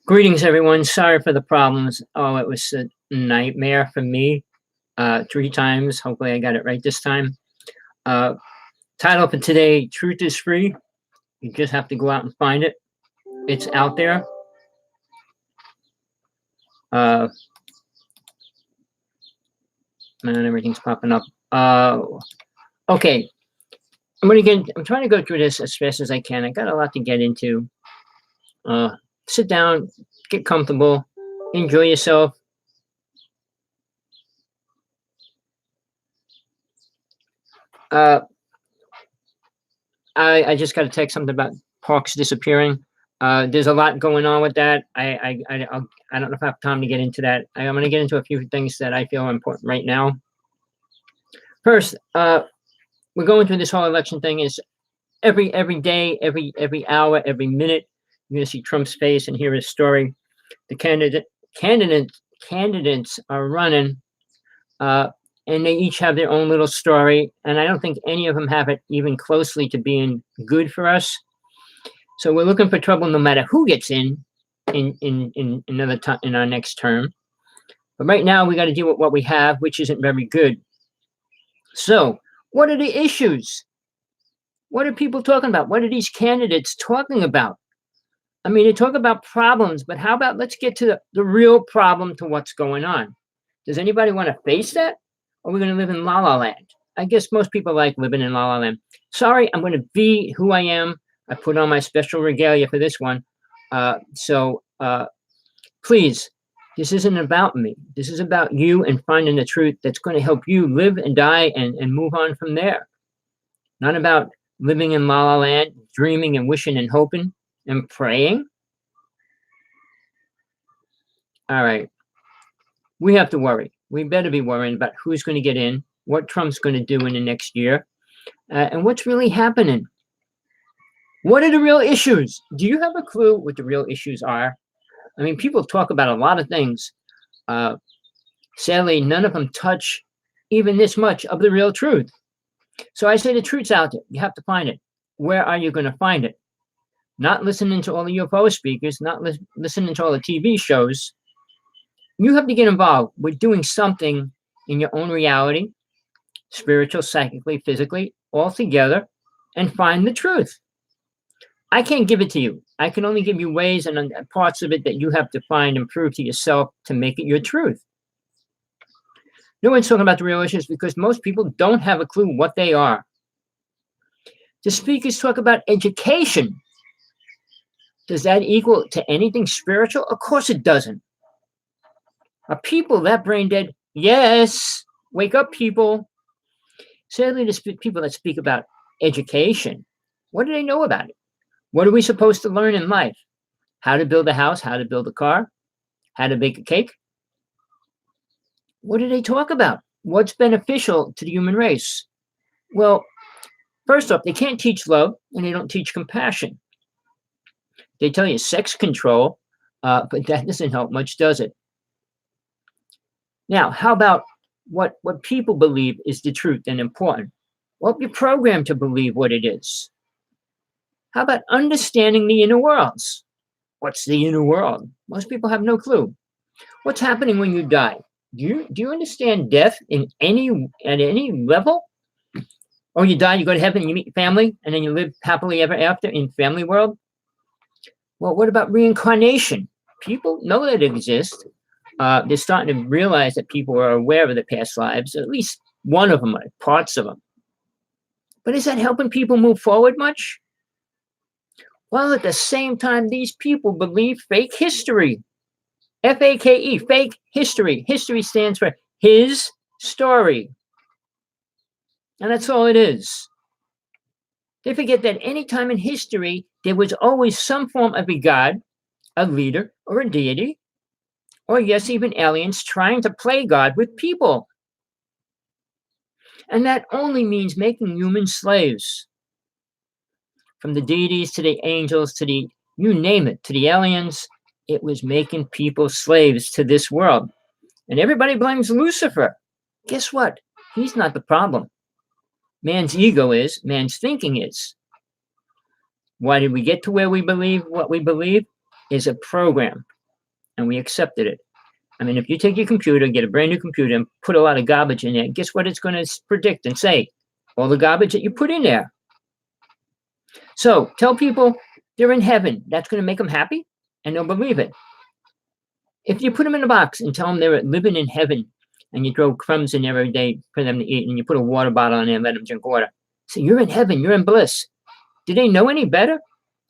Greetings, everyone. Sorry for the problems. Oh, it was a nightmare for me 3 times. Hopefully, I got it right this time. Title for today, Truth is Free. You just have to go out and find it. It's out there. Man, everything's popping up. Okay. I'm trying to go through this as fast as I can. I got a lot to get into. Sit down, get comfortable, enjoy yourself. I just got a text something about Parks disappearing. There's a lot going on with that. I don't know if I have time to get into that. I'm going to get into a few things that I feel are important right now. First, we're going through this whole election thing. Is every day, every hour, every minute, you're going to see Trump's face and hear his story. The candidates are running, and they each have their own little story. And I don't think any of them have it even closely to being good for us. So we're looking for trouble no matter who gets in another time in our next term. But right now we got to deal with what we have, which isn't very good. So what are the issues? What are people talking about? What are these candidates talking about? I mean, they talk about problems, but how about let's get to the real problem to what's going on. Does anybody want to face that? Or are we going to live in La La Land? I guess most people like living in La La Land. Sorry, I'm going to be who I am. I put on my special regalia for this one. Please, this isn't about me. This is about you and finding the truth that's going to help you live and die and move on from there. Not about living in La La Land, dreaming and wishing and hoping and praying. All right. We have to worry. We better be worrying about who's going to get in, what Trump's going to do in the next year, and what's really happening. What are the real issues? Do you have a clue what the real issues are? I mean, people talk about a lot of things. Sadly, none of them touch even this much of the real truth. So I say the truth's out there. You have to find it. Where are you going to find it? Not listening to all the UFO speakers, not listening to all the TV shows. You have to get involved with doing something in your own reality, spiritual, psychically, physically, all together, and find the truth. I can't give it to you. I can only give you ways and parts of it that you have to find and prove to yourself to make it your truth. No one's talking about the real issues because most people don't have a clue what they are. The speakers talk about education. Does that equal to anything spiritual? Of course it doesn't. Are people that brain dead? Yes. Wake up, people. Sadly, the people that speak about education, what do they know about it? What are we supposed to learn in life? How to build a house, how to build a car, how to bake a cake? What do they talk about? What's beneficial to the human race? Well, first off, they can't teach love and they don't teach compassion. They tell you sex control, but that doesn't help much, does it? Now, how about what people believe is the truth and important? Well, you're programmed to believe what it is. How about understanding the inner worlds? What's the inner world? Most people have no clue. What's happening when you die? Do you understand death at any level? Or you die, you go to heaven, and you meet your family, and then you live happily ever after in family world? Well, what about reincarnation? People know that it exists. They're starting to realize that people are aware of their past lives, at least one of them, parts of them. But is that helping people move forward much? Well, at the same time, these people believe fake history. F-A-K-E, fake history. History stands for his story. And that's all it is. They forget that any time in history, there was always some form of a god, a leader, or a deity, or yes, even aliens trying to play God with people. And that only means making humans slaves. From the deities to the angels to the, you name it, to the aliens, it was making people slaves to this world. And everybody blames Lucifer. Guess what? He's not the problem. Man's ego is, man's thinking is. Why did we get to where we believe what we believe? Is a program. and we accepted it. I mean, if you take your computer, get a brand new computer, and put a lot of garbage in there, guess what it's going to predict and say? All the garbage that you put in there. So tell people they're in heaven. That's going to make them happy, and they'll believe it. If you put them in a box and tell them they're living in heaven, and you throw crumbs in there every day for them to eat, and you put a water bottle in there and let them drink water, so you're in heaven, you're in bliss. Do they know any better?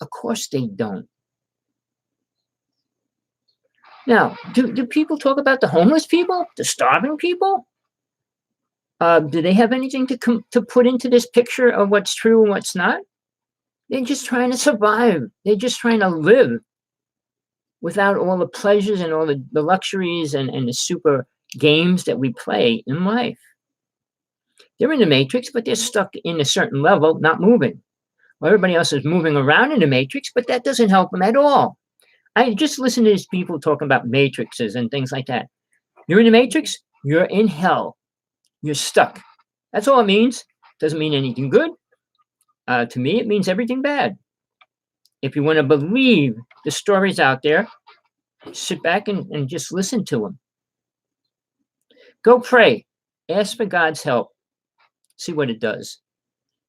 Of course they don't. Now, do people talk about the homeless people, the starving people? Do they have anything to put into this picture of what's true and what's not? They're just trying to survive. They're just trying to live without all the pleasures and all the luxuries and the super games that we play in life. They're in the matrix, but they're stuck in a certain level, not moving. Well, everybody else is moving around in the matrix, but that doesn't help them at all. I just listen to these people talking about matrices and things like that. You're in the matrix, you're in hell. You're stuck. That's all it means. Doesn't mean anything good. To me, it means everything bad. If you want to believe the stories out there, sit back and just listen to them. Go pray. Ask for God's help. See what it does.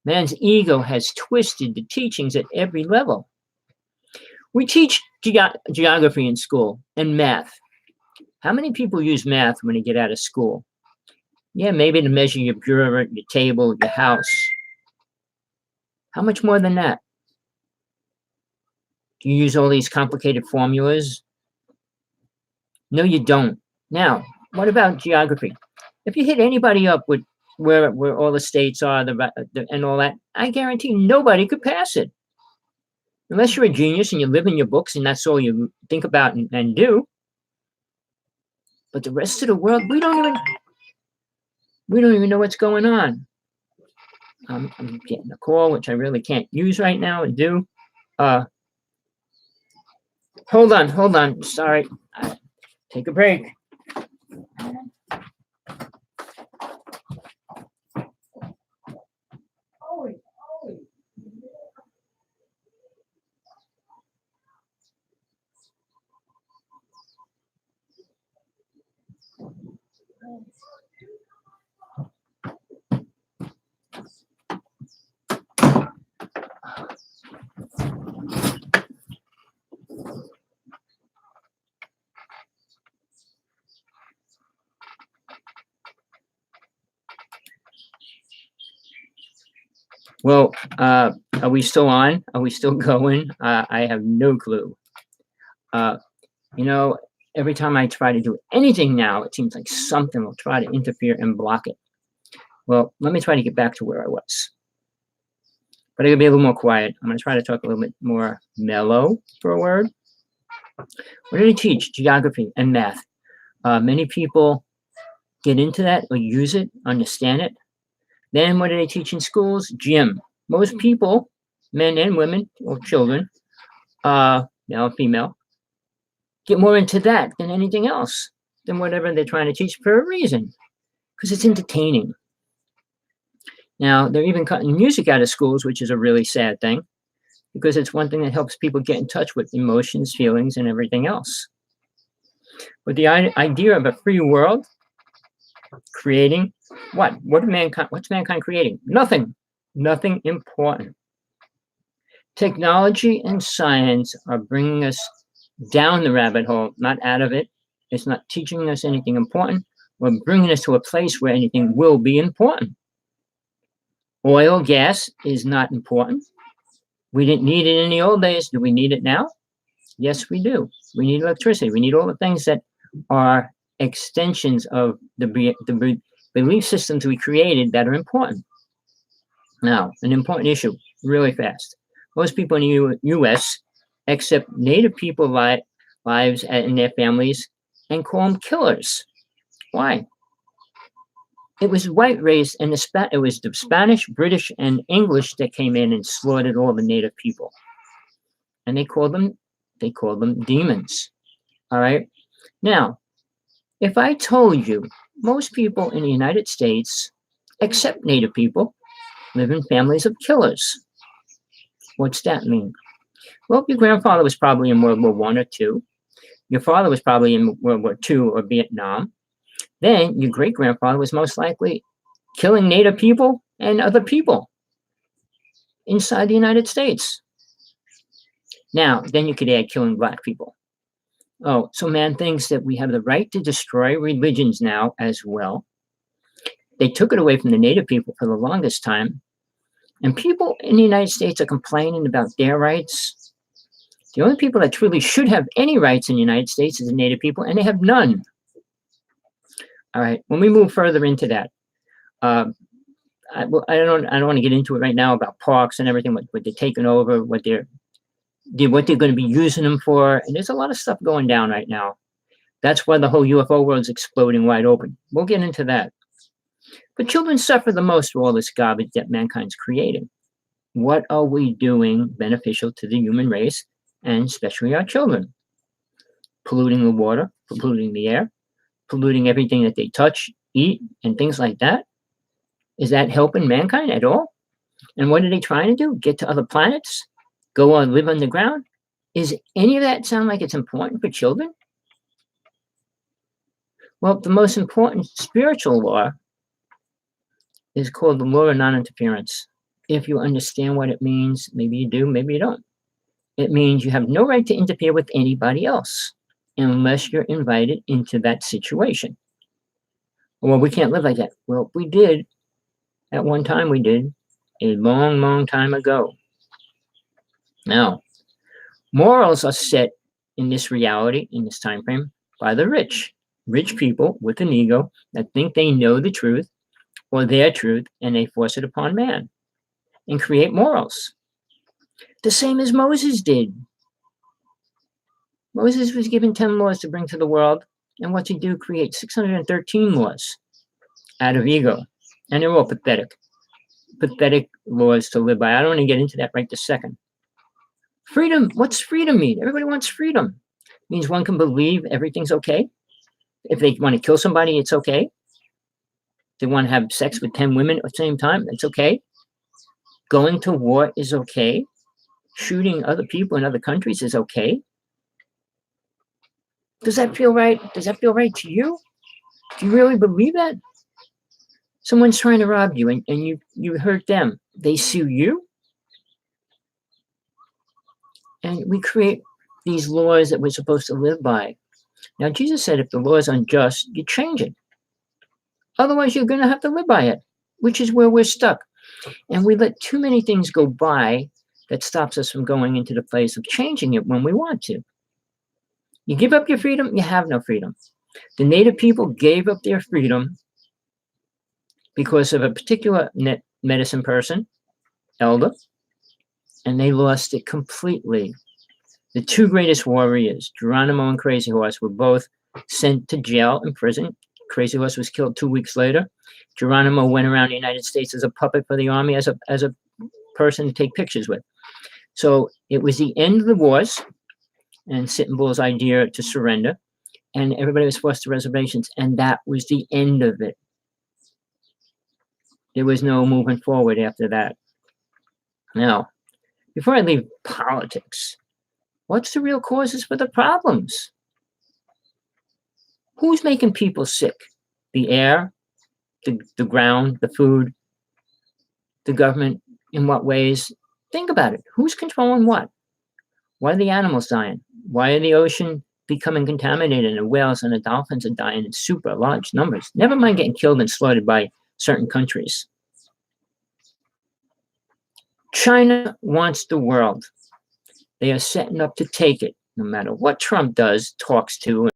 Man's ego has twisted the teachings at every level. We teach geography in school and math. How many people use math when they get out of school? Yeah, maybe to measure your bureau, your table, your house. How much more than that? Do you use all these complicated formulas? No, you don't. Now, what about geography? If you hit anybody up with where all the states are and all that, I guarantee nobody could pass it. Unless you're a genius and you live in your books and that's all you think about and do. But the rest of the world, we don't even know what's going on. I'm getting a call, which I really can't use right now and do. Hold on. Sorry. Take a break. Well, are we still on? Are we still going? I have no clue. Every time I try to do anything now, it seems like something will try to interfere and block it. Well, let me try to get back to where I was. But I'm going to be a little more quiet. I'm going to try to talk a little bit more mellow for a word. What do they teach? Geography and math. Many people get into that or use it, understand it. Then what do they teach in schools? Gym. Most people, men and women or children, male and female, get more into that than anything else, than whatever they're trying to teach for a reason, because it's entertaining. Now, they're even cutting music out of schools, which is a really sad thing, because it's one thing that helps people get in touch with emotions, feelings, and everything else. But the idea of a free world, creating what? What's mankind creating? Nothing important. Technology and science are bringing us down the rabbit hole, not out of it. It's not teaching us anything important. We're bringing us to a place where anything will be important. Oil, gas is not important. We didn't need it in the old days. Do we need it now? Yes, we do. We need electricity. We need all the things that are extensions of the belief systems we created that are important. Now, an important issue, really fast. Most people in the U.S. accept Native people lives and their families and call them killers. Why? It was white race and it was the Spanish, British, and English that came in and slaughtered all the Native people. And they called them demons. All right. Now, if I told you most people in the United States, except Native people, live in families of killers, what's that mean? Well, your grandfather was probably in World War I or II. Your father was probably in World War II or Vietnam. Then your great-grandfather was most likely killing Native people and other people inside the United States. Now, then you could add killing black people. Oh, so man thinks that we have the right to destroy religions now as well. They took it away from the Native people for the longest time. And people in the United States are complaining about their rights. The only people that truly should have any rights in the United States is the Native people, and they have none. All right, when we move further into that, I don't want to get into it right now about parks and everything, what they're taking over, what they're going to be using them for. And there's a lot of stuff going down right now. That's why the whole UFO world is exploding wide open. We'll get into that. But children suffer the most for all this garbage that mankind's creating. What are we doing beneficial to the human race, and especially our children? Polluting the water, polluting the air, polluting everything that they touch, eat, and things like that. Is that helping mankind at all? And what are they trying to do? Get to other planets? Go on, live underground? Is any of that sound like it's important for children? Well, the most important spiritual law is called the law of non-interference. If you understand what it means, maybe you do, maybe you don't. It means you have no right to interfere with anybody else unless you're invited into that situation. Well, we can't live like that. Well, we did. At one time we did, a long, long time ago. Now, morals are set in this reality, in this time frame, by the rich. Rich people with an ego that think they know the truth or their truth, and they force it upon man and create morals. The same as Moses did. Moses was given 10 laws to bring to the world, and what's he do? Create 613 laws out of ego. And they're all pathetic laws to live by. I don't want to get into that right this second. Freedom, what's freedom mean? Everybody wants freedom. It means one can believe everything's okay. If they want to kill somebody, it's okay. They want to have sex with 10 women at the same time, it's okay. Going to war is okay. Shooting other people in other countries is okay. Does that feel right? Does that feel right to you? Do you really believe that? Someone's trying to rob you and you hurt them. They sue you. And we create these laws that we're supposed to live by. Now, Jesus said if the law is unjust, you change it. Otherwise, you're going to have to live by it, which is where we're stuck. And we let too many things go by that stops us from going into the place of changing it when we want to. You give up your freedom, you have no freedom. The Native people gave up their freedom because of a particular medicine person, elder, and they lost it completely. The two greatest warriors, Geronimo and Crazy Horse, were both sent to jail and prison. Crazy Horse was killed 2 weeks later. Geronimo went around the United States as a puppet for the army, as a person to take pictures with. So it was the end of the wars and Sitting Bull's idea to surrender, and everybody was forced to reservations, and that was the end of it. There was no moving forward after that. Now, before I leave politics, what's the real causes for the problems? Who's making people sick? The air, the ground, the food, the government? In what ways? Think about it. Who's controlling what? Why are the animals dying? Why are the ocean becoming contaminated and the whales and the dolphins are dying in super large numbers? Never mind getting killed and slaughtered by certain countries. China wants the world. They are setting up to take it, no matter what Trump does, talks to.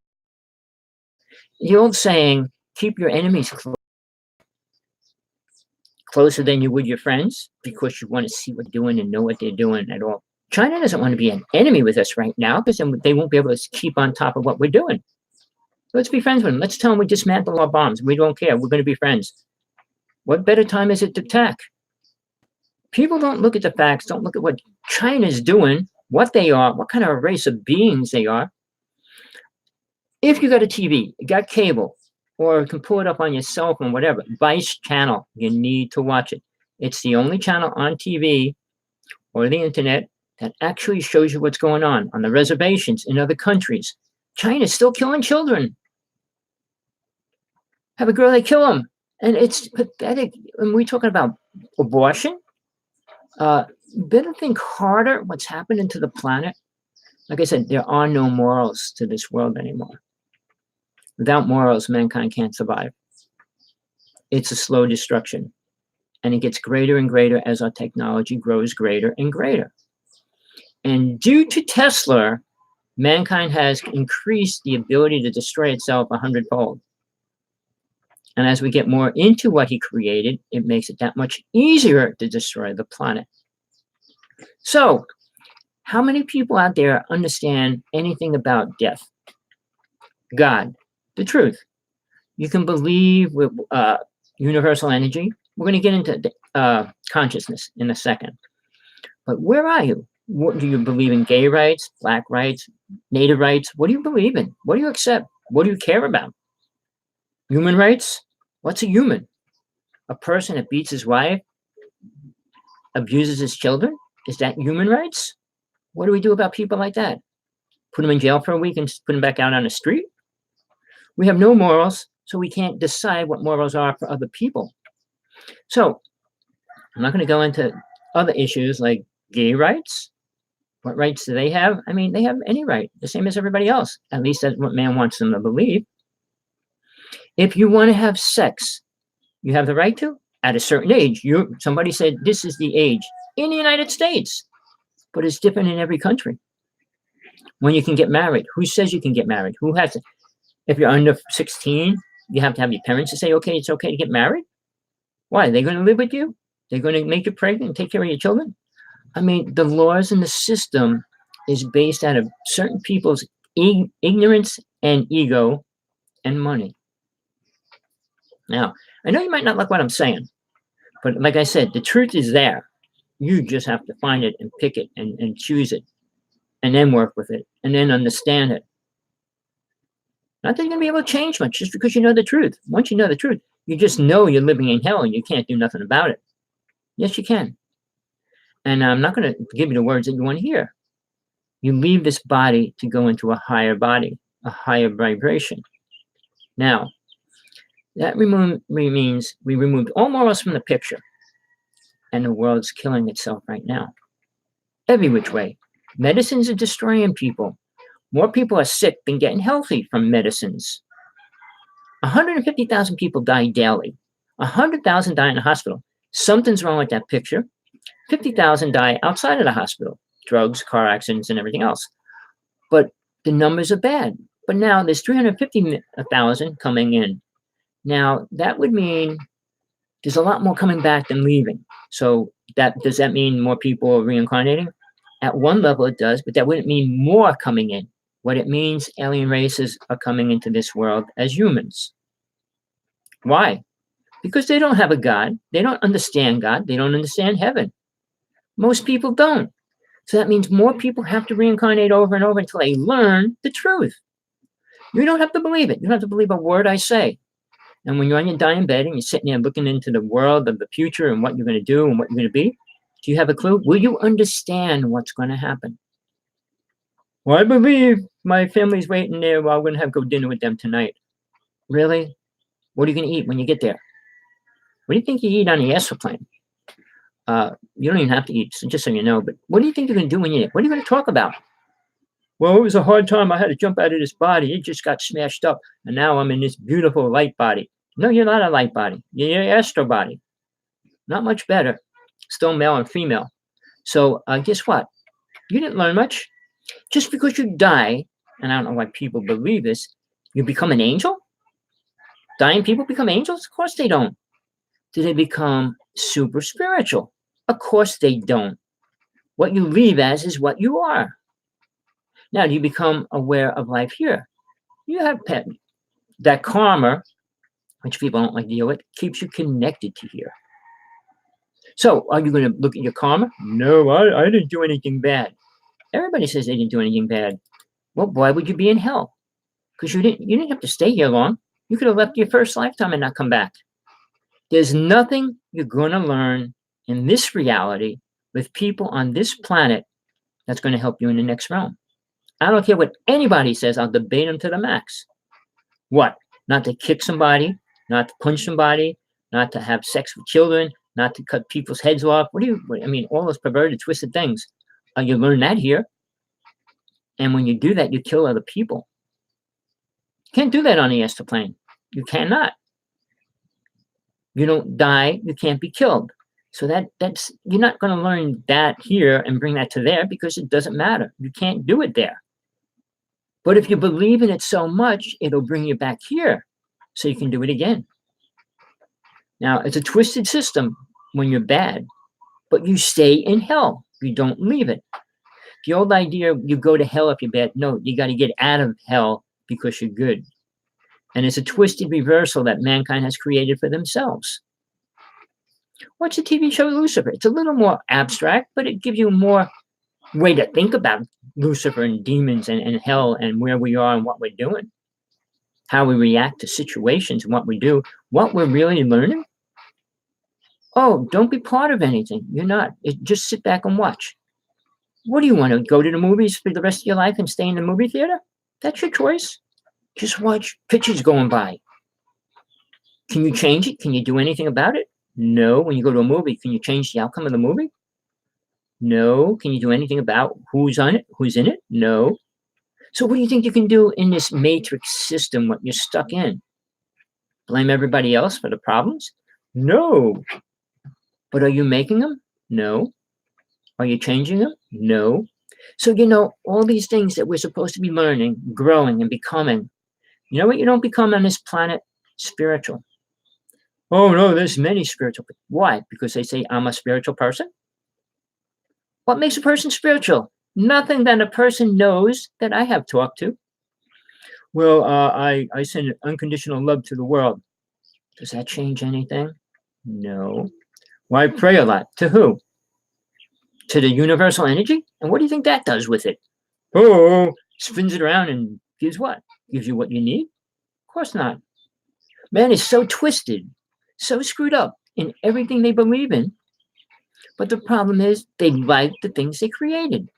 The old saying, keep your enemies closer than you would your friends, because you want to see what they're doing and know what they're doing at all. China doesn't want to be an enemy with us right now, because then they won't be able to keep on top of what we're doing. Let's be friends with them. Let's tell them we dismantle our bombs. We don't care. We're going to be friends. What better time is it to attack? People don't look at the facts, don't look at what China's doing, what they are, what kind of a race of beings they are. If you got a TV, you got cable, or you can pull it up on your cell phone, whatever, Vice channel, you need to watch it. It's the only channel on TV or the internet that actually shows you what's going on the reservations in other countries. China's still killing children. Have a girl, they kill them. And it's pathetic. When we're talking about abortion, better think harder what's happening to the planet. Like I said, there are no morals to this world anymore. Without morals, mankind can't survive. It's a slow destruction. And it gets greater and greater as our technology grows greater and greater. And due to Tesla, mankind has increased the ability to destroy itself 100-fold. And as we get more into what he created, it makes it that much easier to destroy the planet. So, how many people out there understand anything about death? God, the truth. You can believe with universal energy. We're going to get into consciousness in a second. But where are you? What, do you believe in gay rights, black rights, native rights? What do you believe in? What do you accept? What do you care about? Human rights? What's a human? A person that beats his wife, abuses his children? Is that human rights? What do we do about people like that? Put them in jail for a week and put them back out on the street? We have no morals, so we can't decide what morals are for other people. So, I'm not going to go into other issues like gay rights. What rights do they have? I mean, they have any right, the same as everybody else. At least that's what man wants them to believe. If you want to have sex, you have the right to at a certain age. Somebody said this is the age in the United States, but it's different in every country. When you can get married, who says you can get married? Who has to? If you're under 16, you have to have your parents to say, okay, it's okay to get married. Why? Are they going to live with you? They're going to make you pregnant and take care of your children? I mean, the laws and the system is based out of certain people's ignorance and ego and money. Now, I know you might not like what I'm saying, but like I said, the truth is there. You just have to find it and pick it and choose it and then work with it and then understand it. Not that you're going to be able to change much just because you know the truth. Once you know the truth, you just know you're living in hell and you can't do nothing about it. Yes, you can. And I'm not going to give you the words that you want to hear. You leave this body to go into a higher body, a higher vibration. Now, that means we removed all morals from the picture. And the world's killing itself right now. Every which way. Medicines are destroying people. More people are sick than getting healthy from medicines. 150,000 people die daily. 100,000 die in the hospital. Something's wrong with that picture. 50,000 die outside of the hospital. Drugs, car accidents, and everything else. But the numbers are bad. But now there's 350,000 coming in. Now, that would mean there's a lot more coming back than leaving. So does that mean more people are reincarnating? At one level it does, but that wouldn't mean more coming in. What it means, alien races are coming into this world as humans. Why? Because they don't have a God. They don't understand God. They don't understand heaven. Most people don't. So that means more people have to reincarnate over and over until they learn the truth. You don't have to believe it. You don't have to believe a word I say. And when you're on your dying bed and you're sitting there looking into the world of the future and what you're going to do and what you're going to be, do you have a clue? Will you understand what's going to happen? Well, I believe my family's waiting there. Well, I'm going to have go dinner with them tonight. Really? What are you going to eat when you get there? What do you think you eat on the astral plane? You don't even have to eat, so just so you know. But what do you think you're going to do when you eat? What are you going to talk about? Well, it was a hard time. I had to jump out of this body. It just got smashed up. And now I'm in this beautiful light body. No, you're not a light body. You're an astral body. Not much better. Still male and female. So guess what? You didn't learn much. Just because you die, and I don't know why people believe this, you become an angel? Dying people become angels? Of course they don't. Do they become super spiritual? Of course they don't. What you leave as is what you are. Now, do you become aware of life here? You have that karma, which people don't like to deal with, keeps you connected to here. So, are you going to look at your karma? No, I didn't do anything bad. Everybody says they didn't do anything bad. Well, why would you be in hell? Because you didn't have to stay here long. You could have left your first lifetime and not come back. There's nothing you're going to learn in this reality with people on this planet that's going to help you in the next realm. I don't care what anybody says. I'll debate them to the max. What? Not to kick somebody, not to punch somebody, not to have sex with children, not to cut people's heads off. I mean, all those perverted, twisted things. You learn that here. And when you do that, you kill other people. You can't do that on the astral plane. You cannot. You don't die, you can't be killed. So that's you're not going to learn that here and bring that to there because it doesn't matter. You can't do it there. But if you believe in it so much, it'll bring you back here so you can do it again. Now, it's a twisted system when you're bad, but you stay in hell. You don't leave it. The old idea, you go to hell if you're bad. No, you got to get out of hell because you're good. And it's a twisted reversal that mankind has created for themselves. Watch the TV show Lucifer. It's a little more abstract, but it gives you more way to think about Lucifer and demons and hell and where we are and what we're doing, how we react to situations and what we do, what we're really learning. Oh, don't be part of anything. You're not. Just sit back and watch. What do you want to go to the movies for the rest of your life and stay in the movie theater? That's your choice. Just watch pictures going by. Can you change it? Can you do anything about it? No. When you go to a movie, can you change the outcome of the movie? No. Can you do anything about who's on it? Who's in it? No. So what do you think you can do in this matrix system, what you're stuck in? Blame everybody else for the problems? No. But are you making them? No. Are you changing them? No. So, all these things that we're supposed to be learning, growing, and becoming, you know what you don't become on this planet? Spiritual. Oh, no, there's many spiritual people. Why? Because they say, I'm a spiritual person? What makes a person spiritual? Nothing that a person knows that I have talked to. Well, I send unconditional love to the world. Does that change anything? No. Well, I pray a lot. To who? To the universal energy? And what do you think that does with it? Oh, spins it around and gives what? Gives you what you need? Of course not. Man is so twisted, so screwed up in everything they believe in. But the problem is they like the things they created.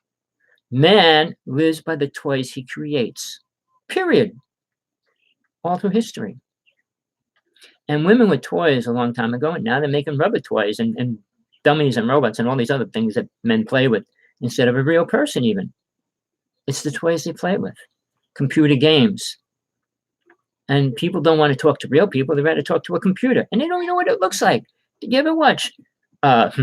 Man lives by the toys he creates. Period. All through history. And women were toys a long time ago, and now they're making rubber toys and dummies and robots and all these other things that men play with instead of a real person even. It's the toys they play with. Computer games. And people don't want to talk to real people. They rather talk to a computer. And they don't even know what it looks like. Did you ever watch the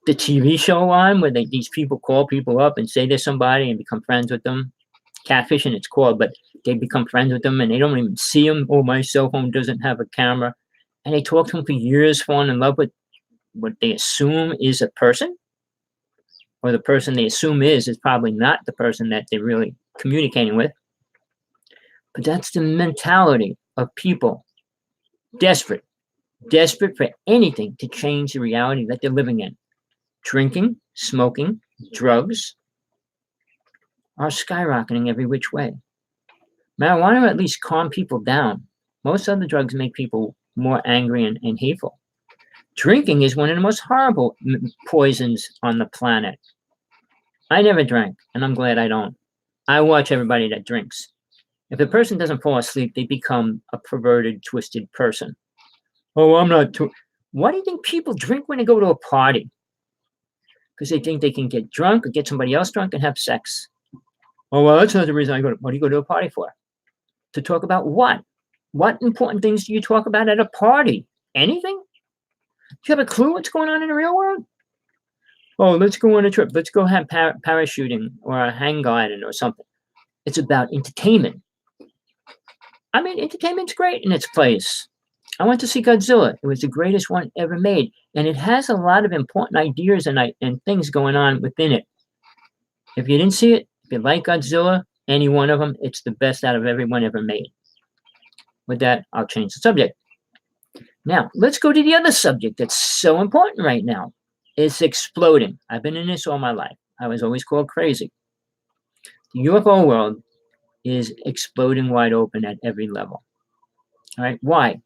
TV show on where these people call people up and say they're somebody and become friends with them? Catfishing, it's called, but they become friends with them and they don't even see them. Oh, my cell phone doesn't have a camera. And they talk to them for years, falling in love with what they assume is a person, or the person they assume is probably not the person that they're really communicating with. But that's the mentality of people. Desperate for anything to change the reality that they're living in. Drinking, smoking, drugs are skyrocketing every which way. Marijuana at least calm people down. Most other drugs make people more angry and hateful. Drinking is one of the most horrible poisons on the planet. I never drank, and I'm glad I don't. I watch everybody that drinks. If a person doesn't fall asleep, they become a perverted, twisted person. Oh, I'm not. Why do you think people drink when they go to a party? Because they think they can get drunk or get somebody else drunk and have sex. Oh, well, that's not the reason I go to. What do you go to a party for? To talk about what? What important things do you talk about at a party? Anything? Do you have a clue what's going on in the real world? Oh, let's go on a trip. Let's go have parachuting or a hang gliding or something. It's about entertainment. I mean, entertainment's great in its place. I went to see Godzilla. It was the greatest one ever made. And it has a lot of important ideas and things going on within it. If you didn't see it, if you like Godzilla, any one of them, it's the best out of everyone ever made. With that, I'll change the subject. Now, let's go to the other subject that's so important right now. It's exploding. I've been in this all my life. I was always called crazy. The UFO world is exploding wide open at every level. All right, why?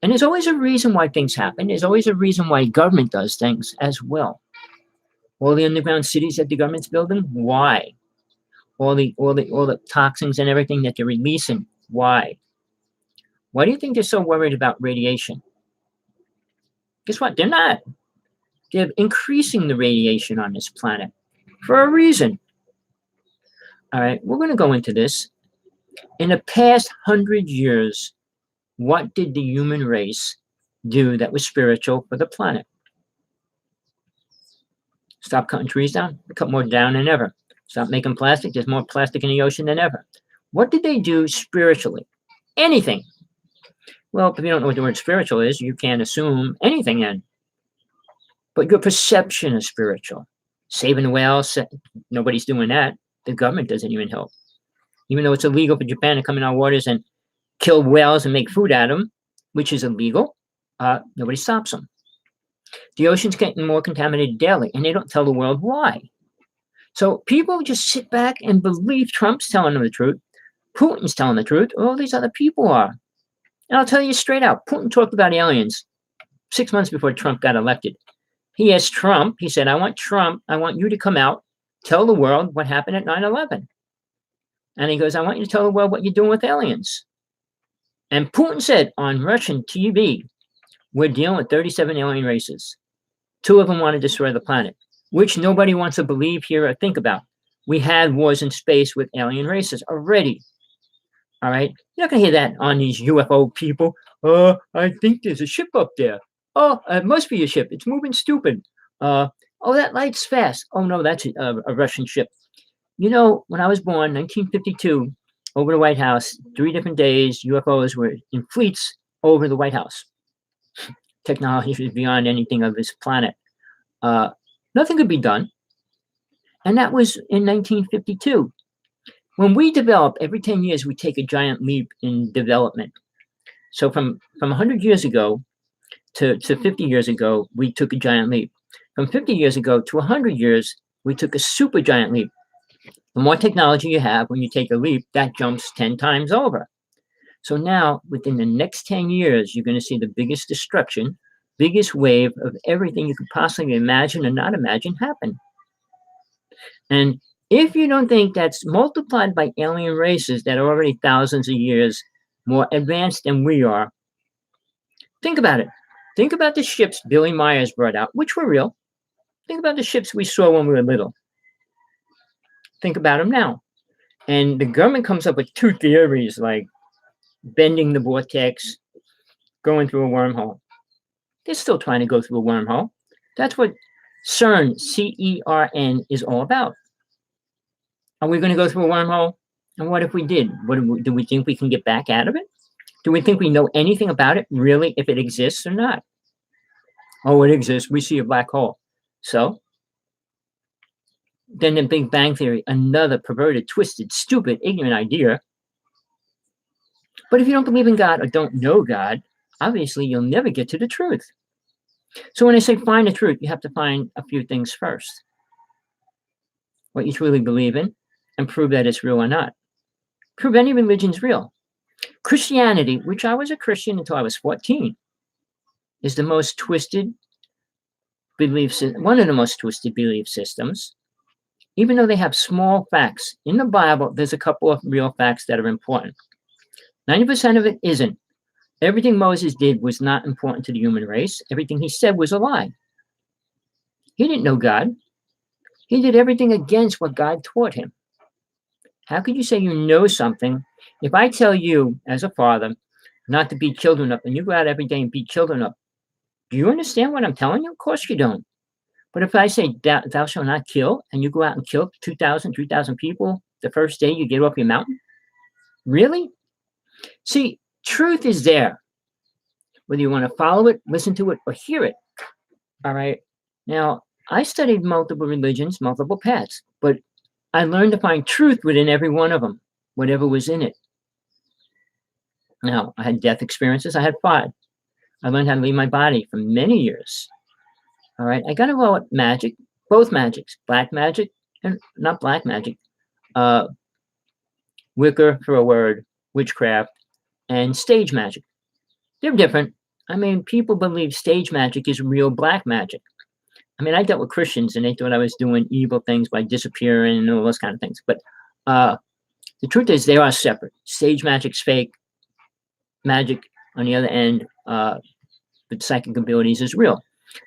And there's always a reason why things happen. There's always a reason why government does things as well. All the underground cities that the government's building, why? All the toxins and everything that they're releasing, why? Why do you think they're so worried about radiation? Guess what? They're not. They're increasing the radiation on this planet for a reason. All right, we're going to go into this. In the past 100 years, what did the human race do that was spiritual for the planet? Stop cutting trees down, cut more down than ever. Stop making plastic, there's more plastic in the ocean than ever. What did they do spiritually? Anything. Well, if you don't know what the word spiritual is, you can't assume anything in. But your perception is spiritual. Saving the whales, nobody's doing that. The government doesn't even help. Even though it's illegal for Japan to come in our waters and kill whales and make food out of them, which is illegal, nobody stops them. The ocean's getting more contaminated daily, and they don't tell the world why. So people just sit back and believe Trump's telling them the truth, Putin's telling the truth, or all these other people are. And I'll tell you straight out, Putin talked about aliens 6 months before Trump got elected. He asked Trump, he said, I want you to come out, tell the world what happened at 9/11. And he goes, I want you to tell the world what you're doing with aliens. And Putin said on Russian TV, we're dealing with 37 alien races. 2 of them want to destroy the planet, which nobody wants to believe, hear, or think about. We had wars in space with alien races already. All right? You're not going to hear that on these UFO people. Oh, I think there's a ship up there. Oh, it must be a ship. It's moving stupid. Oh, that light's fast. Oh, no, that's a Russian ship. You know, when I was born, 1952, over the White House, 3 different days, UFOs were in fleets over the White House. Technology is beyond anything of this planet. Nothing could be done. And that was in 1952. When we develop, every 10 years, we take a giant leap in development. So from 100 years ago to 50 years ago, we took a giant leap. From 50 years ago to 100 years, we took a super giant leap. The more technology you have when you take a leap, that jumps 10 times over. So now, within the next 10 years, you're going to see the biggest destruction, biggest wave of everything you could possibly imagine or not imagine happen. And if you don't think that's multiplied by alien races that are already thousands of years more advanced than we are, think about it. Think about the ships Billy Myers brought out, which were real. Think about the ships we saw when we were little. Think about them now. And the government comes up with 2 theories like bending the vortex, going through a wormhole. They're still trying to go through a wormhole. That's what CERN, C-E-R-N, is all about. Are we going to go through a wormhole? And what if we did? Do we think we can get back out of it? Do we think we know anything about it, really, if it exists or not? Oh, it exists. We see a black hole. So? Then the Big Bang Theory, another perverted, twisted, stupid, ignorant idea. But if you don't believe in God or don't know God, obviously you'll never get to the truth. So when I say find the truth, you have to find a few things first. What you truly believe in, and prove that it's real or not. Prove any religion's real. Christianity, which I was a Christian until I was 14, is the most twisted belief system, one of the most twisted belief systems. Even though they have small facts. In the Bible, there's a couple of real facts that are important. 90% of it isn't. Everything Moses did was not important to the human race. Everything he said was a lie. He didn't know God. He did everything against what God taught him. How could you say you know something if I tell you, as a father, not to beat children up, and you go out every day and beat children up? Do you understand what I'm telling you? Of course you don't. But if I say, thou shalt not kill, and you go out and kill 2,000, 3,000 people the first day you get off your mountain? Really? See, truth is there. Whether you want to follow it, listen to it, or hear it. All right? Now, I studied multiple religions, multiple paths, but I learned to find truth within every one of them, whatever was in it. Now, I had death experiences. I had 5. I learned how to leave my body for many years. All right? I got to roll with magic, both magics, black magic, and not black magic, Wicca for a word, witchcraft, and stage magic. They're different. I mean, people believe stage magic is real black magic. I mean, I dealt with Christians, and they thought I was doing evil things by disappearing and all those kind of things. But the truth is, they are separate. Stage magic's fake. Magic, on the other end, but psychic abilities is real.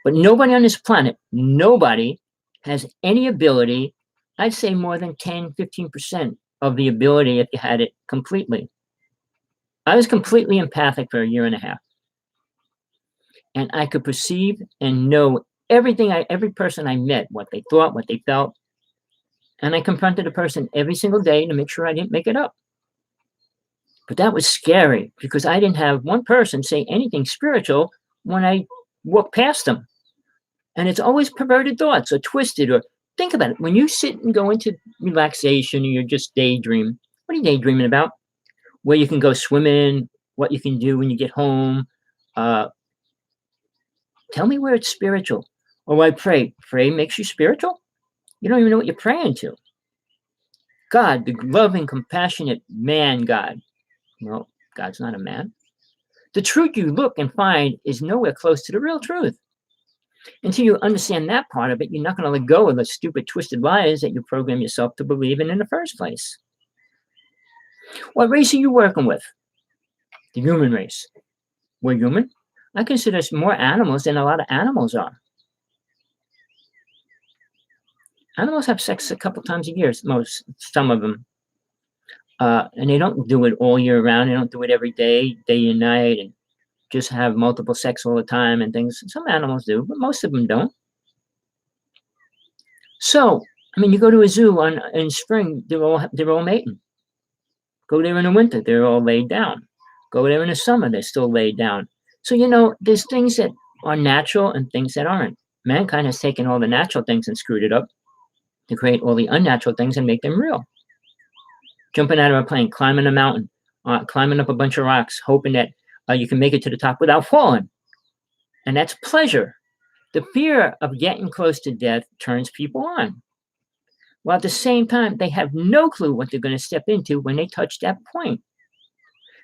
But nobody on this planet, nobody has any ability, I'd say more than 10, 15% of the ability if you had it completely. I was completely empathic for a year and a half. And I could perceive and know everything, every person I met, what they thought, what they felt. And I confronted a person every single day to make sure I didn't make it up. But that was scary because I didn't have one person say anything spiritual when I walked past them. And it's always perverted thoughts or twisted, or think about it. When you sit and go into relaxation or you're just daydreaming, what are you daydreaming about? Where you can go swimming, what you can do when you get home. Tell me where it's spiritual. Or I pray. Pray makes you spiritual? You don't even know what you're praying to. God, the loving, compassionate man God. Well, God's not a man. The truth you look and find is nowhere close to the real truth. Until you understand that part of it, you're not going to let go of the stupid, twisted lies that you program yourself to believe in the first place. What race are you working with? The human race. We're human. I consider us more animals than a lot of animals are. Animals have sex a couple times a year, some of them. And they don't do it all year round. They don't do it every day, day and night, and just have multiple sex all the time and things. Some animals do, but most of them don't. So, I mean, you go to a zoo in spring, they're all mating. Go there in the winter, they're all laid down. Go there in the summer, they're still laid down. So, there's things that are natural and things that aren't. Mankind has taken all the natural things and screwed it up to create all the unnatural things and make them real. Jumping out of a plane, climbing a mountain, climbing up a bunch of rocks, hoping that you can make it to the top without falling. And that's pleasure. The fear of getting close to death turns people on. While at the same time, they have no clue what they're going to step into when they touch that point.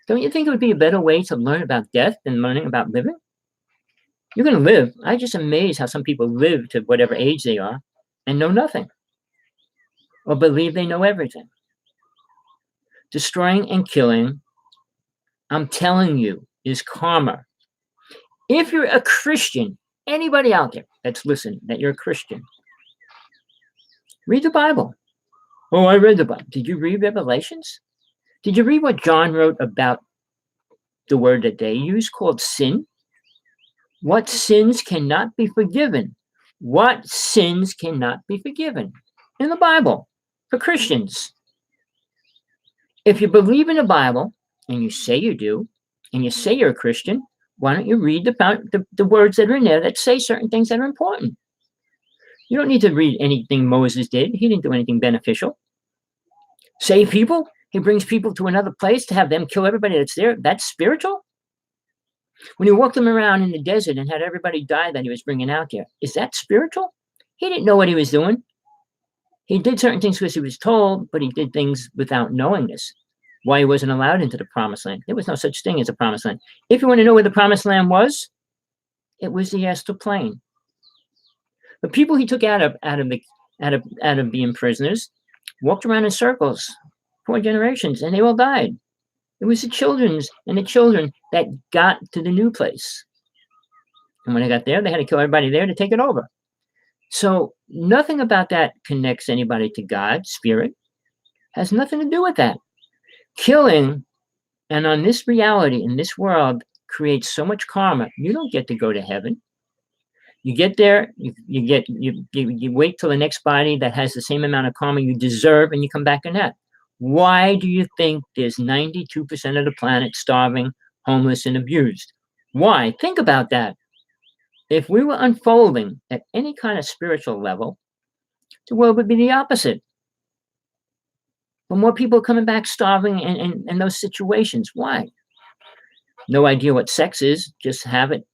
Don't you think it would be a better way to learn about death than learning about living? You're going to live. I'm just amazed how some people live to whatever age they are and know nothing, or believe they know everything. Destroying and killing, I'm telling you, is karma. If you're a Christian, anybody out there that's listening, that you're a Christian, read the Bible. Oh, I read the Bible. Did you read Revelations? Did you read what John wrote about the word that they use called sin? What sins cannot be forgiven? What sins cannot be forgiven? In the Bible, for Christians. If you believe in the Bible, and you say you do, and you say you're a Christian, why don't you read the words that are in there that say certain things that are important? You don't need to read anything Moses did. He didn't do anything beneficial. Save people? He brings people to another place to have them kill everybody that's there. That's spiritual? When he walked them around in the desert and had everybody die that he was bringing out there, is that spiritual? He didn't know what he was doing. He did certain things because he was told, but he did things without knowing this. Why he wasn't allowed into the promised land. There was no such thing as a promised land. If you want to know where the promised land was, it was the astral plane. The people he took out of being prisoners walked around in circles, 4 generations, and they all died. It was the children that got to the new place. And when they got there, they had to kill everybody there to take it over. So nothing about that connects anybody to God, spirit. Has nothing to do with that. Killing, and on this reality, in this world, creates so much karma. You don't get to go to heaven. You get there, you wait till the next body that has the same amount of karma you deserve, and you come back in that. Why do you think there's 92% of the planet starving, homeless, and abused? Why? Think about that. If we were unfolding at any kind of spiritual level, the world would be the opposite. But more people are coming back starving in those situations. Why? No idea what sex is, just have it.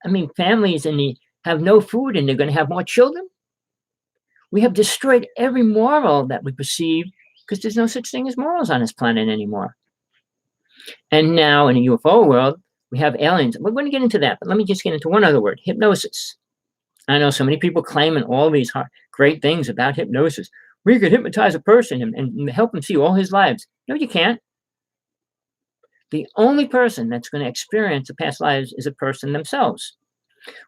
I mean, families have no food and they're going to have more children. We have destroyed every moral that we perceive because there's no such thing as morals on this planet anymore. And now in the UFO world, we have aliens. We're going to get into that, but let me just get into one other word, hypnosis. I know so many people claiming all these great things about hypnosis. We could hypnotize a person and help him see all his lives. No, you can't. The only person that's going to experience the past lives is a person themselves.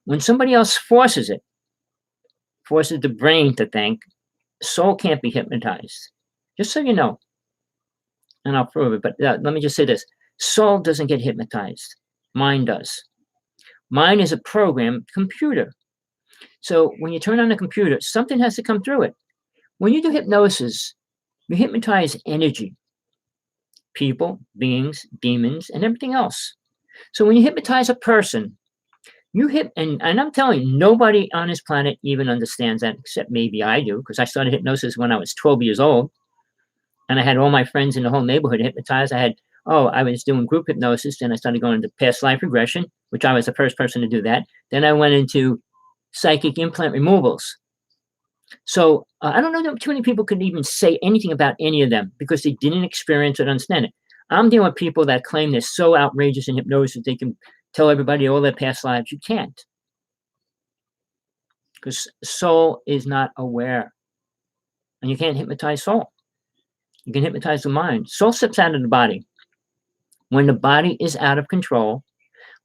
When somebody else forces the brain to think, soul can't be hypnotized. Just so you know, and I'll prove it, but let me just say this. Soul doesn't get hypnotized. Mind does. Mind is a programmed computer. So when you turn on the computer, something has to come through it. When you do hypnosis, you hypnotize energy, people, beings, demons, and everything else. So when you hypnotize a person, and I'm telling you, nobody on this planet even understands that, except maybe I do, because I started hypnosis when I was 12 years old, and I had all my friends in the whole neighborhood hypnotized. I was doing group hypnosis, then I started going into past life regression, which I was the first person to do that. Then I went into psychic implant removals. So I don't know that too many people could even say anything about any of them because they didn't experience it, understand it. I'm dealing with people that claim they're so outrageous in hypnosis they can tell everybody all their past lives. You can't, because soul is not aware, and you can't hypnotize soul. You can hypnotize the mind. Soul steps out of the body. When the body is out of control,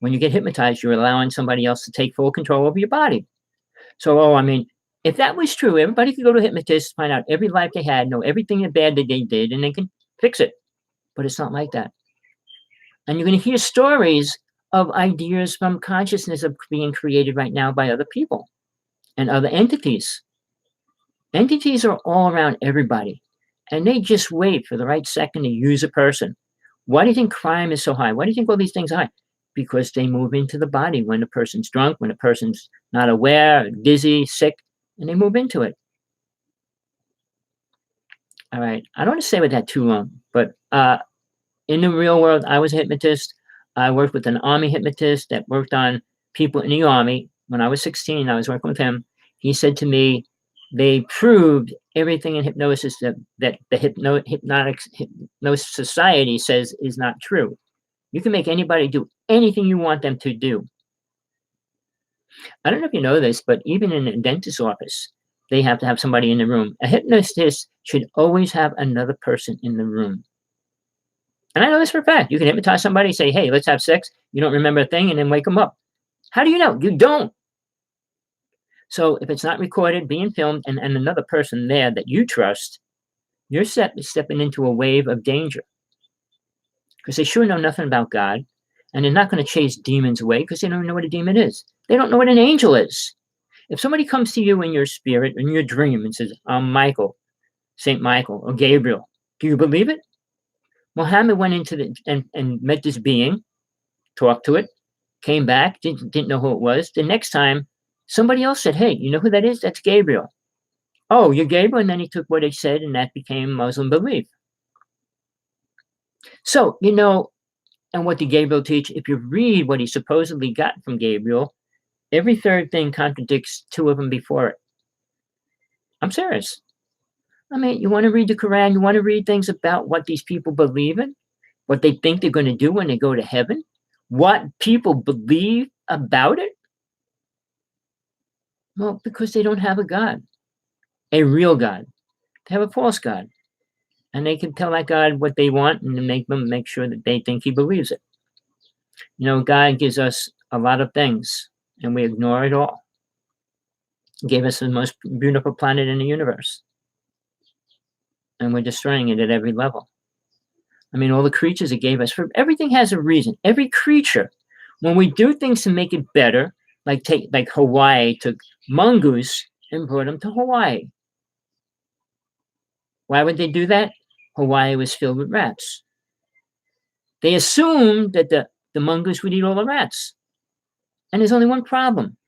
when you get hypnotized, you're allowing somebody else to take full control over your body. So, if that was true, everybody could go to a hypnotist, find out every life they had, know everything bad that they did, and they can fix it. But it's not like that. And you're going to hear stories of ideas from consciousness of being created right now by other people and other entities. Entities are all around everybody, and they just wait for the right second to use a person. Why do you think crime is so high? Why do you think all these things are high? Because they move into the body when the person's drunk, when the person's not aware, dizzy, sick, and they move into it. All right. I don't want to stay with that too long, but in the real world, I was a hypnotist. I worked with an army hypnotist that worked on people in the army. When I was 16, I was working with him. He said to me, they proved everything in hypnosis that the hypnosis society says is not true. You can make anybody do anything you want them to do. I don't know if you know this, but even in a dentist's office, they have to have somebody in the room. A hypnotist should always have another person in the room. And I know this for a fact. You can hypnotize somebody, say, hey, let's have sex. You don't remember a thing, and then wake them up. How do you know? You don't. So if it's not recorded, being filmed, and another person there that you trust, you're stepping into a wave of danger. Because they sure know nothing about God, and they're not going to chase demons away because they don't know what a demon is. They don't know what an angel is. If somebody comes to you in your spirit, in your dream, and says, I'm Michael, St. Michael, or Gabriel, do you believe it? Muhammad went into and met this being, talked to it, came back, didn't know who it was. The next time, somebody else said, hey, you know who that is? That's Gabriel. Oh, you're Gabriel? And then he took what he said, and that became Muslim belief. So, and what did Gabriel teach? If you read what he supposedly got from Gabriel, every third thing contradicts two of them before it. I'm serious. You want to read the Quran, you want to read things about what these people believe in, what they think they're going to do when they go to heaven, what people believe about it? Well, because they don't have a God, a real God. They have a false God. And they can tell that God what they want and make them make sure that they think he believes it. God gives us a lot of things, and we ignore it all. He gave us the most beautiful planet in the universe. And we're destroying it at every level. All the creatures it gave us, everything has a reason. Every creature, when we do things to make it better, like Hawaii took mongoose and brought them to Hawaii. Why would they do that? Hawaii was filled with rats. They assumed that the mongoose would eat all the rats. And there's only one problem.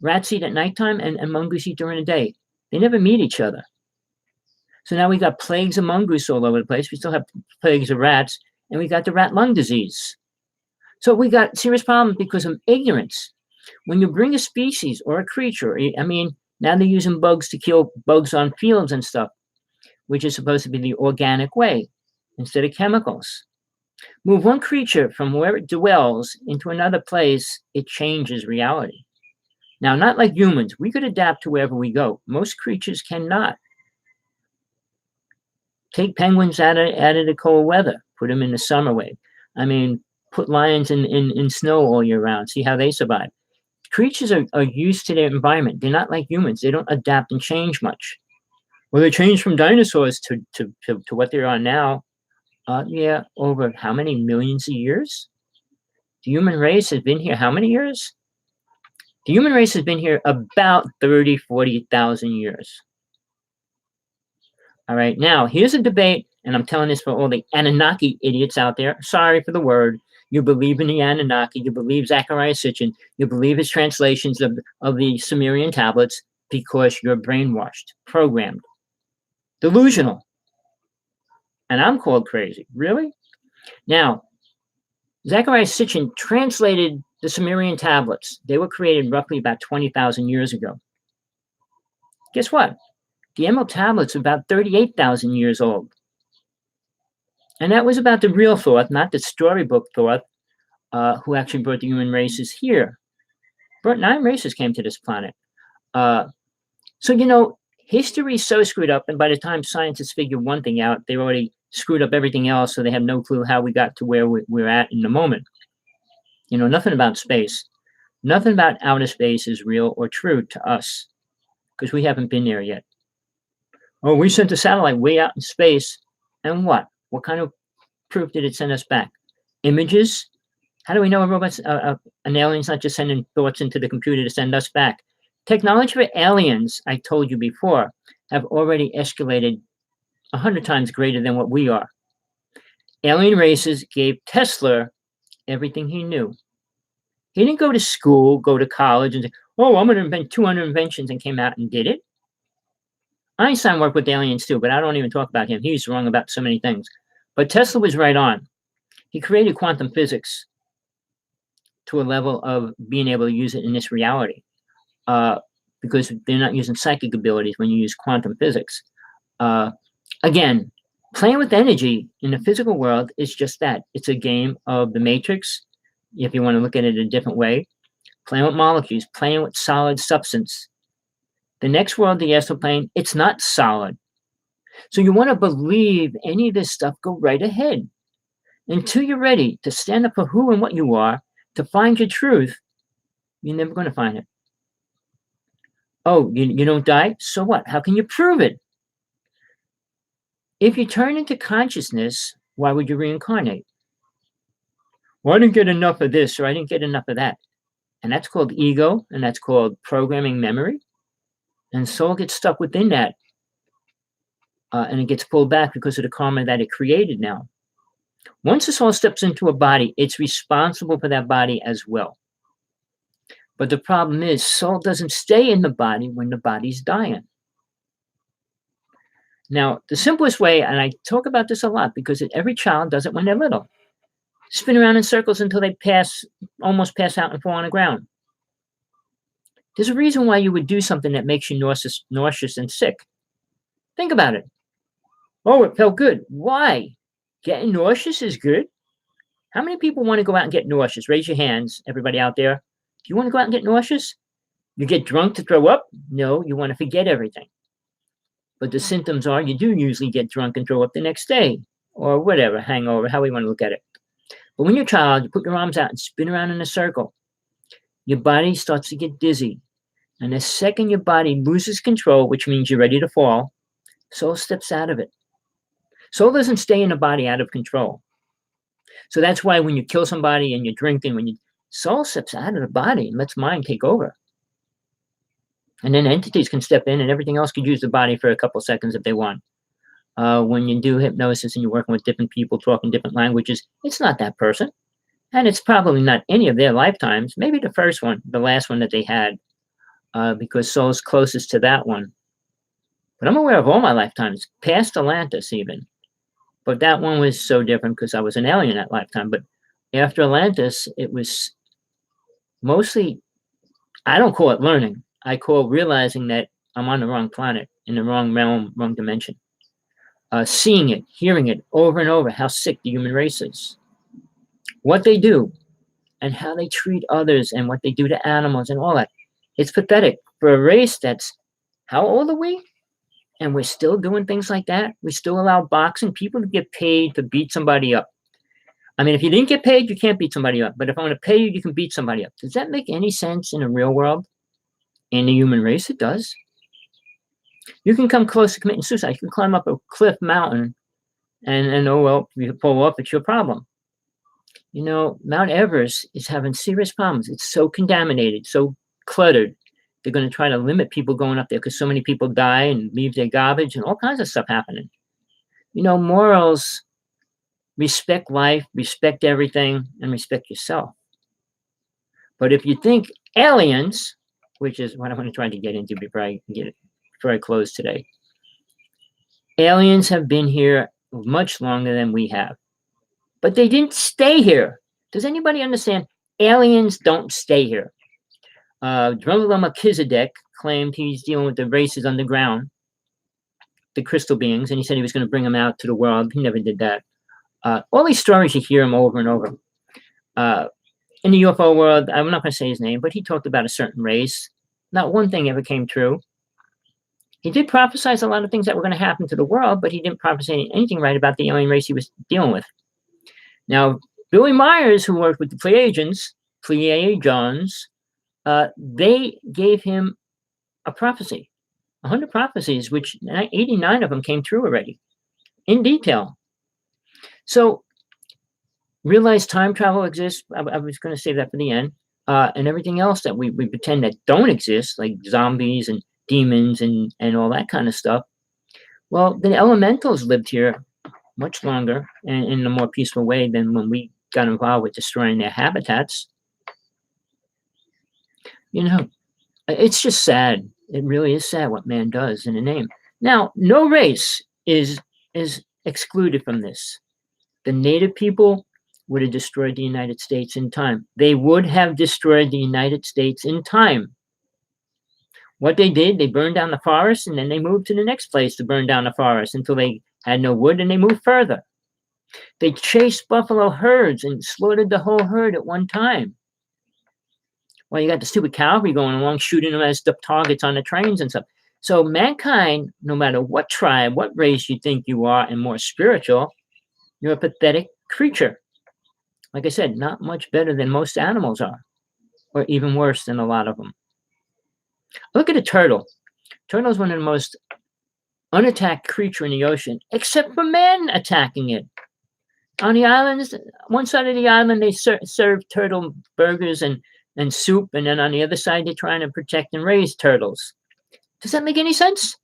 Rats eat at nighttime and mongoose eat during the day. They never meet each other. So now we got plagues of mongoose all over the place. We still have plagues of rats, and we got the rat lung disease. So we got serious problems because of ignorance. When you bring a species or a creature, now they're using bugs to kill bugs on fields and stuff, which is supposed to be the organic way instead of chemicals. Move one creature from where it dwells into another place, it changes reality. Now, not like humans. We could adapt to wherever we go. Most creatures cannot. Take penguins out of the cold weather. Put them in the summer wave. I mean, put lions in snow all year round. See how they survive. Creatures are used to their environment. They're not like humans. They don't adapt and change much. Well, they changed from dinosaurs to what they are now. Yeah, over how many millions of years? The human race has been here how many years? The human race has been here about 30, 40,000 years. All right, now here's a debate, and I'm telling this for all the Anunnaki idiots out there. Sorry for the word. You believe in the Anunnaki, you believe Zecharia Sitchin, you believe his translations of the Sumerian Tablets because you're brainwashed, programmed, delusional. And I'm called crazy. Really? Now, Zecharia Sitchin translated the Sumerian Tablets. They were created roughly about 20,000 years ago. Guess what? The Emerald Tablets are about 38,000 years old. And that was about the real Thoth, not the storybook Thoth, who actually brought the human races here. Brought 9 races came to this planet. So, history is so screwed up, and by the time scientists figure one thing out, they've already screwed up everything else, so they have no clue how we got to where we're at in the moment. Nothing about space. Nothing about outer space is real or true to us, because we haven't been there yet. Oh, we sent a satellite way out in space, and what? What kind of proof did it send us back? Images? How do we know an alien's not just sending thoughts into the computer to send us back? Technology for aliens, I told you before, have already escalated 100 times greater than what we are. Alien races gave Tesla everything he knew. He didn't go to school, go to college, and say, oh, I'm going to invent 200 inventions, and came out and did it. Einstein worked with aliens too, but I don't even talk about him. He's wrong about so many things. But Tesla was right on. He created quantum physics to a level of being able to use it in this reality, because they're not using psychic abilities when you use quantum physics. Again, playing with energy in the physical world is just that. It's a game of the Matrix, if you want to look at it a different way. Playing with molecules, playing with solid substance. The next world, the astral plane, it's not solid. So you want to believe any of this stuff, go right ahead. Until you're ready to stand up for who and what you are, to find your truth, you're never going to find it. Oh, you don't die? So what? How can you prove it? If you turn into consciousness, why would you reincarnate? Well, I didn't get enough of this, or I didn't get enough of that. And that's called ego, and that's called programming memory. And soul gets stuck within that, and it gets pulled back because of the karma that it created now. Once the soul steps into a body, it's responsible for that body as well. But the problem is, soul doesn't stay in the body when the body's dying. Now, the simplest way, and I talk about this a lot because every child does it when they're little, spin around in circles until they almost pass out and fall on the ground. There's a reason why you would do something that makes you nauseous and sick. Think about it. Oh, it felt good. Why? Getting nauseous is good. How many people want to go out and get nauseous? Raise your hands, everybody out there. Do you want to go out and get nauseous? You get drunk to throw up? No, you want to forget everything. But the symptoms are you do usually get drunk and throw up the next day, or whatever, hangover, how we want to look at it. But when you're a child, you put your arms out and spin around in a circle. Your body starts to get dizzy. And the second your body loses control, which means you're ready to fall, soul steps out of it. Soul doesn't stay in the body out of control. So that's why when you kill somebody and you're drinking, soul steps out of the body and lets mind take over. And then entities can step in and everything else could use the body for a couple seconds if they want. When you do hypnosis and you're working with different people, talking different languages, it's not that person. And it's probably not any of their lifetimes, maybe the first one, the last one that they had, because soul's closest to that one. But I'm aware of all my lifetimes, past Atlantis even. But that one was so different because I was an alien that lifetime. But after Atlantis, it was mostly, I don't call it learning. I call realizing that I'm on the wrong planet, in the wrong realm, wrong dimension. Seeing it, hearing it over and over, how sick the human race is. What they do and how they treat others and what they do to animals and all that. It's pathetic for a race that's, how old are we? And we're still doing things like that. We still allow boxing people to get paid to beat somebody up. I mean, if you didn't get paid, you can't beat somebody up. But if I'm going to pay you, you can beat somebody up. Does that make any sense in the real world? In the human race, it does. You can come close to committing suicide. You can climb up a cliff mountain and oh, well, if you fall off, it's your problem. You know, Mount Everest is having serious problems. It's so contaminated, so cluttered. They're going to try to limit people going up there because so many people die and leave their garbage and all kinds of stuff happening. You know, morals, respect life, respect everything, and respect yourself. But if you think aliens, which is what I want to try to get into before I close today, aliens have been here much longer than we have, but they didn't stay here. Does anybody understand? Aliens don't stay here. Rev. Melchizedek claimed he's dealing with the races underground, the crystal beings, and he said he was going to bring them out to the world. He never did that. All these stories, you hear them over and over. In the UFO world, I'm not going to say his name, but he talked about a certain race. Not one thing ever came true. He did prophesize a lot of things that were going to happen to the world, but he didn't prophesy anything right about the alien race he was dealing with. Now, Billy Myers, who worked with the Pleiadians, they gave him a prophecy, 100 prophecies, which 89 of them came true already, in detail. So, realize time travel exists. I was going to save that for the end. And everything else that we pretend that don't exist, like zombies and demons and all that kind of stuff. Well, the elementals lived here much longer and in a more peaceful way than when we got involved with destroying their habitats. You know, it's just sad. It really is sad what man does in the name. Now, no race is excluded from this. The native people would have destroyed the United States in time. They would have destroyed the United States in time. What they did, they burned down the forest, and then they moved to the next place to burn down the forest until they had no wood, and they moved further. They chased buffalo herds and slaughtered the whole herd at one time. Well, you got the stupid cavalry going along, shooting them as the targets on the trains and stuff. So mankind, no matter what tribe, what race you think you are, and more spiritual, you're a pathetic creature. Like I said, not much better than most animals are, or even worse than a lot of them. Look at a turtle. Turtle is one of the most unattacked creature in the ocean, except for men attacking it. On the islands, one side of the island, they serve turtle burgers and soup, and then on the other side, they're trying to protect and raise turtles. Does that make any sense?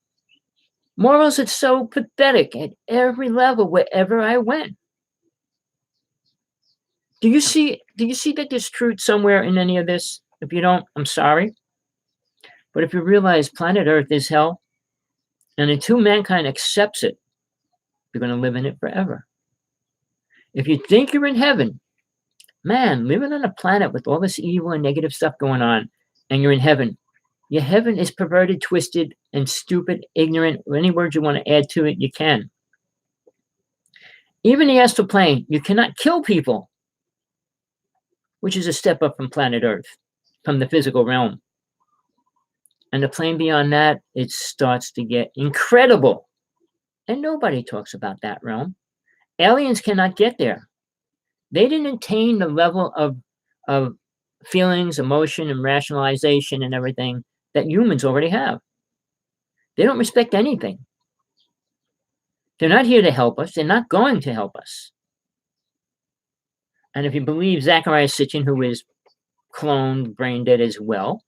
Morals, it's so pathetic at every level, wherever I went. Do you see that there's truth somewhere in any of this? If you don't, I'm sorry. But if you realize planet Earth is hell, and until mankind accepts it, you're going to live in it forever. If you think you're in heaven, man, living on a planet with all this evil and negative stuff going on, and you're in heaven, your heaven is perverted, twisted, and stupid, ignorant. Any words you want to add to it, you can. Even the astral plane, you cannot kill people, which is a step up from planet Earth, from the physical realm. And the plane beyond that, it starts to get incredible. And nobody talks about that realm. Aliens cannot get there. They didn't attain the level of feelings, emotion, and rationalization and everything that humans already have. They don't respect anything. They're not here to help us. They're not going to help us. And if you believe Zecharia Sitchin, who is cloned, brain dead as well,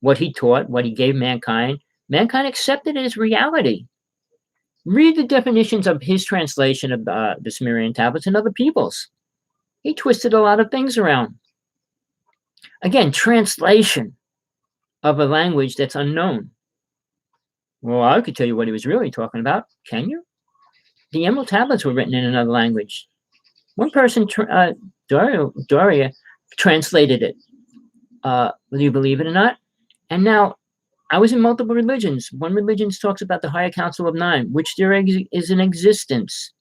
what he taught, what he gave mankind accepted it as reality. Read the definitions of his translation of the Sumerian Tablets and other people's. He twisted a lot of things around. Again, translation of a language that's unknown. Well, I could tell you what he was really talking about. Can you? The Emerald Tablets were written in another language. One person, Doria, translated it. Whether you believe it or not. And now, I was in multiple religions. One religion talks about the higher council of nine, which there is in existence.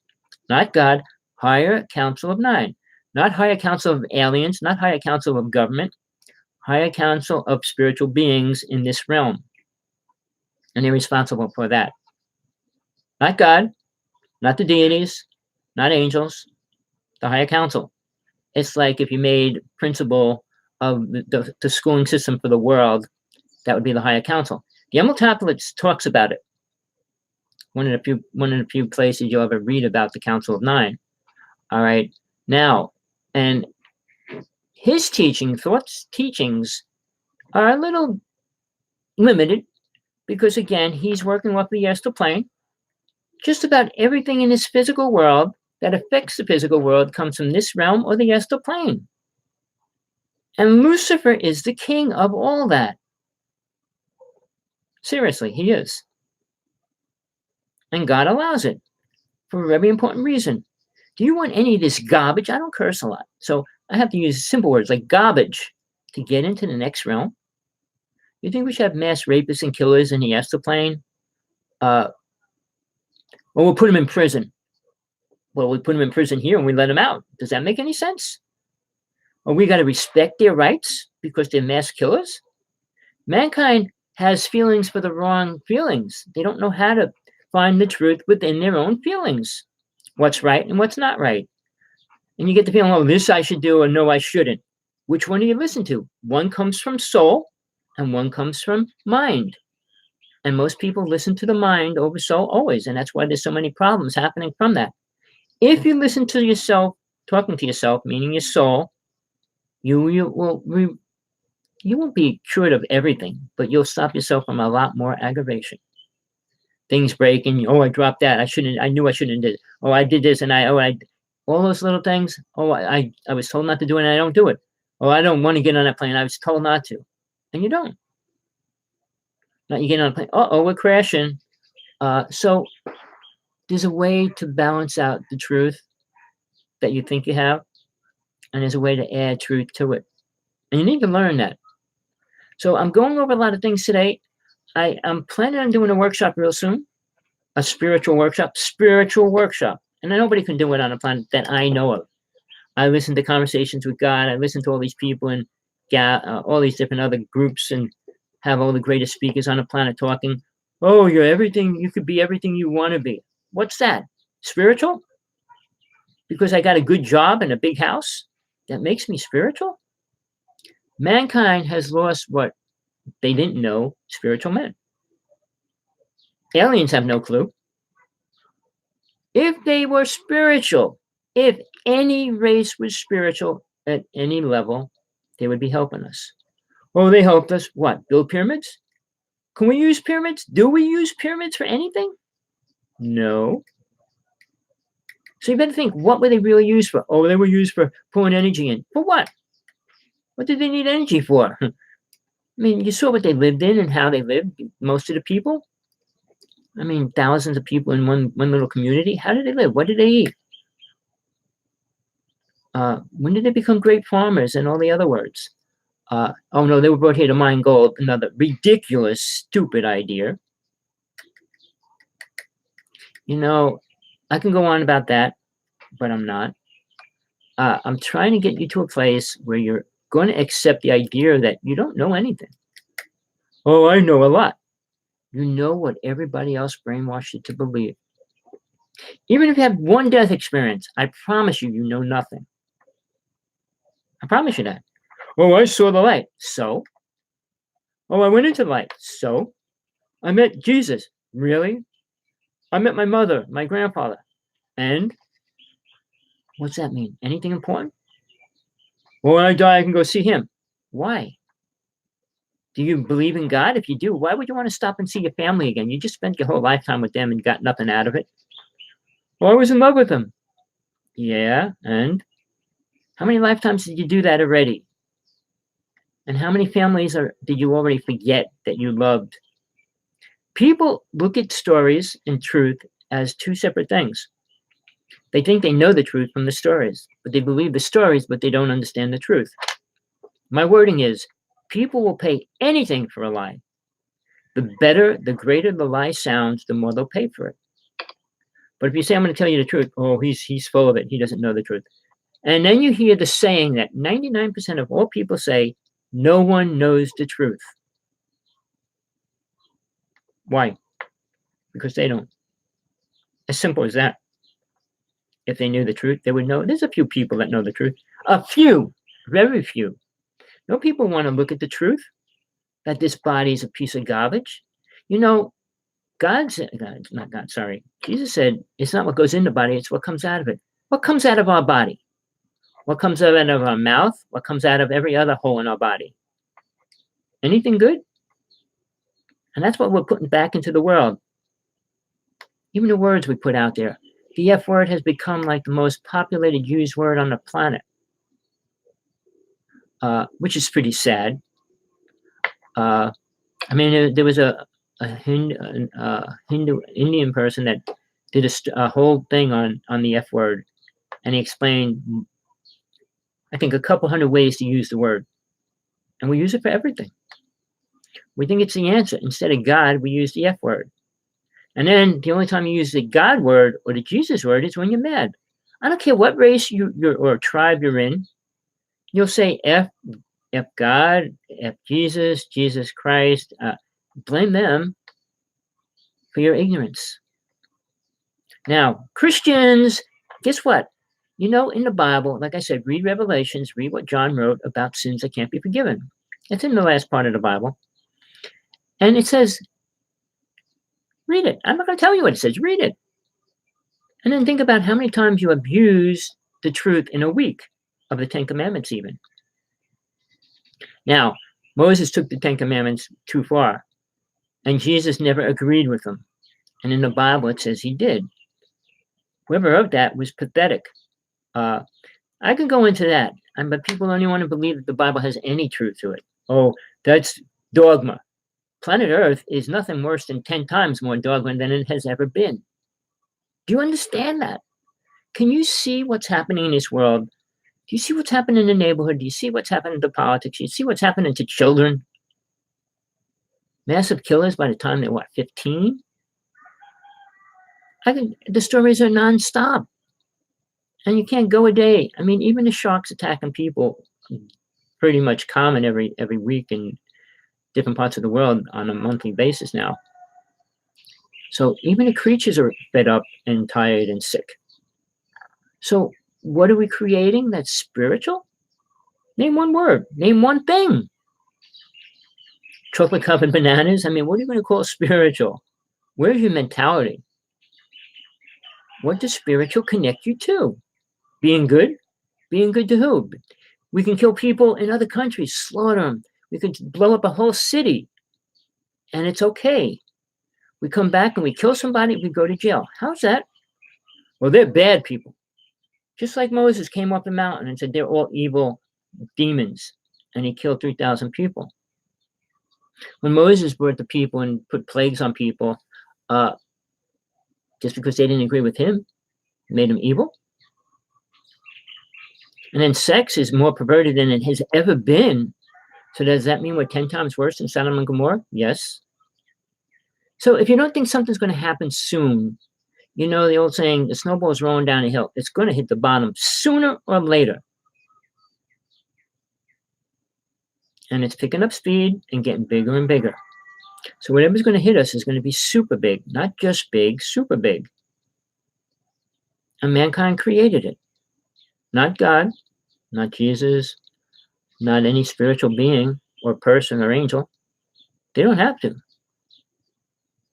Not God, higher council of nine. Not higher council of aliens, not higher council of government. higher council of spiritual beings in this realm. And they're responsible for that. Not God, not the deities, not angels, the higher council. It's like if you made principal of the schooling system for the world, that would be the higher council. The Emerald Tablets talks about it. One of the few places you'll ever read about the Council of Nine. All right. Now, and his teachings are a little limited because, again, he's working off the astral plane. Just about everything in this physical world that affects the physical world comes from this realm or the astral plane. And Lucifer is the king of all that. Seriously, he is. And God allows it for a very important reason. Do you want any of this garbage? I don't curse a lot, so I have to use simple words like garbage to get into the next realm. You think we should have mass rapists and killers in the astral plane? Or we'll put them in prison. Well, we put them in prison here and we let them out. Does that make any sense? Or we got to respect their rights because they're mass killers? Mankind has feelings for the wrong feelings. They don't know how to find the truth within their own feelings. What's right and what's not right. And you get the feeling, oh, this I should do or no, I shouldn't. Which one do you listen to? One comes from soul and one comes from mind. And most people listen to the mind over soul always. And that's why there's so many problems happening from that. If you listen to yourself, talking to yourself, meaning your soul, you won't be cured of everything, but you'll stop yourself from a lot more aggravation. Things break and, oh, I dropped that. I knew I shouldn't have did it. Oh, I did this and all those little things. Oh, I was told not to do it and I don't do it. Oh, I don't want to get on that plane. I was told not to. And you don't. Now you get on a plane. Uh-oh, we're crashing. So there's a way to balance out the truth that you think you have. And there's a way to add truth to it. And you need to learn that. So I'm going over a lot of things today. I'm planning on doing a workshop real soon. A spiritual workshop. And nobody can do it on a planet that I know of. I listen to conversations with God. I listen to all these people and all these different other groups and have all the greatest speakers on the planet talking. Oh, you're everything. You could be everything you want to be. What's that? Spiritual? Because I got a good job and a big house? That makes me spiritual? Mankind has lost what they didn't know spiritual meant. Aliens have no clue. If they were spiritual, if any race was spiritual at any level, they would be helping us. Oh, they helped us. What? Build pyramids? Can we use pyramids? Do we use pyramids for anything? No. So you better think, what were they really used for? Oh, they were used for pulling energy in. For what? What did they need energy for? I mean, you saw what they lived in and how they lived, most of the people. I mean, thousands of people in one little community. How did they live? What did they eat? When did they become great farmers and all the other words? Oh, no, they were brought here to mine gold. Another ridiculous, stupid idea. You know, I can go on about that, but I'm not. I'm trying to get you to a place where you're going to accept the idea that you don't know anything. Oh, I know a lot. You know what everybody else brainwashed you to believe. Even if you have one death experience, I promise you, you know nothing. I promise you that. Oh, I saw the light. So? Oh, I went into the light. So? I met Jesus. Really? I met my mother, my grandfather. And? What's that mean? Anything important? Well, when I die, I can go see him. Why? Do you believe in God? If you do, why would you want to stop and see your family again? You just spent your whole lifetime with them and got nothing out of it. Well, I was in love with them. Yeah, and? How many lifetimes did you do that already? And how many families did you already forget that you loved? People look at stories and truth as two separate things. They think they know the truth from the stories, but they believe the stories, but they don't understand the truth. My wording is, people will pay anything for a lie. The better, the greater the lie sounds, the more they'll pay for it. But if you say, I'm going to tell you the truth, oh, he's full of it. He doesn't know the truth. And then you hear the saying that 99% of all people say, No one knows the truth. Why? Because they don't. As simple as that. If they knew the truth, they would know. There's a few people that know the truth. A few. Very few. No people want to look at the truth, that this body is a piece of garbage. You know, Jesus said, it's not what goes in the body, it's what comes out of it. What comes out of our body? What comes out of our mouth? What comes out of every other hole in our body? Anything good? And that's what we're putting back into the world. Even the words we put out there. The F word has become like the most populated used word on the planet, which is pretty sad. I mean, there was a Hindu Indian person that did a whole thing on the F word, and he explained, I think, a couple hundred ways to use the word, and we use it for everything. We think it's the answer. Instead of God, we use the F word. And then the only time you use the God word or the Jesus word is when you're mad. I don't care what race you're or tribe you're in. You'll say F God, F Jesus, Jesus Christ. Blame them for your ignorance. Now, Christians, guess what? You know, in the Bible, like I said, read Revelations, read what John wrote about sins that can't be forgiven. It's in the last part of the Bible. And it says, read it. I'm not going to tell you what it says. Read it. And then think about how many times you abuse the truth in a week of the Ten Commandments even. Now, Moses took the Ten Commandments too far, and Jesus never agreed with them. And in the Bible, it says he did. Whoever wrote that was pathetic. I can go into that, but people only want to believe that the Bible has any truth to it. Oh, that's dogma. Planet Earth is nothing worse than 10 times more dogma than it has ever been. Do you understand that? Can you see what's happening in this world? Do you see what's happening in the neighborhood? Do you see what's happening to politics? Do you see what's happening to children? Massive killers by the time they're, 15? The stories are nonstop. And you can't go a day. I mean, even the sharks attacking people, pretty much common every week in different parts of the world on a monthly basis now. So even the creatures are fed up and tired and sick. So what are we creating that's spiritual? Name one word. Name one thing. Chocolate covered bananas? I mean, what are you going to call spiritual? Where's your mentality? What does spiritual connect you to? Being good? Being good to who? We can kill people in other countries, slaughter them. We could blow up a whole city, and it's okay. We come back and we kill somebody, we go to jail. How's that? Well, they're bad people. Just like Moses came up the mountain and said they're all evil demons, and he killed 3,000 people. When Moses brought the people and put plagues on people, just because they didn't agree with him, made them evil. And then sex is more perverted than it has ever been. So does that mean we're 10 times worse than Sodom and Gomorrah? Yes. So if you don't think something's going to happen soon, you know the old saying, the snowball is rolling down a hill. It's going to hit the bottom sooner or later. And it's picking up speed and getting bigger and bigger. So whatever's going to hit us is going to be super big, not just big, super big. And mankind created it. Not God, not Jesus, not any spiritual being or person or angel. They don't have to.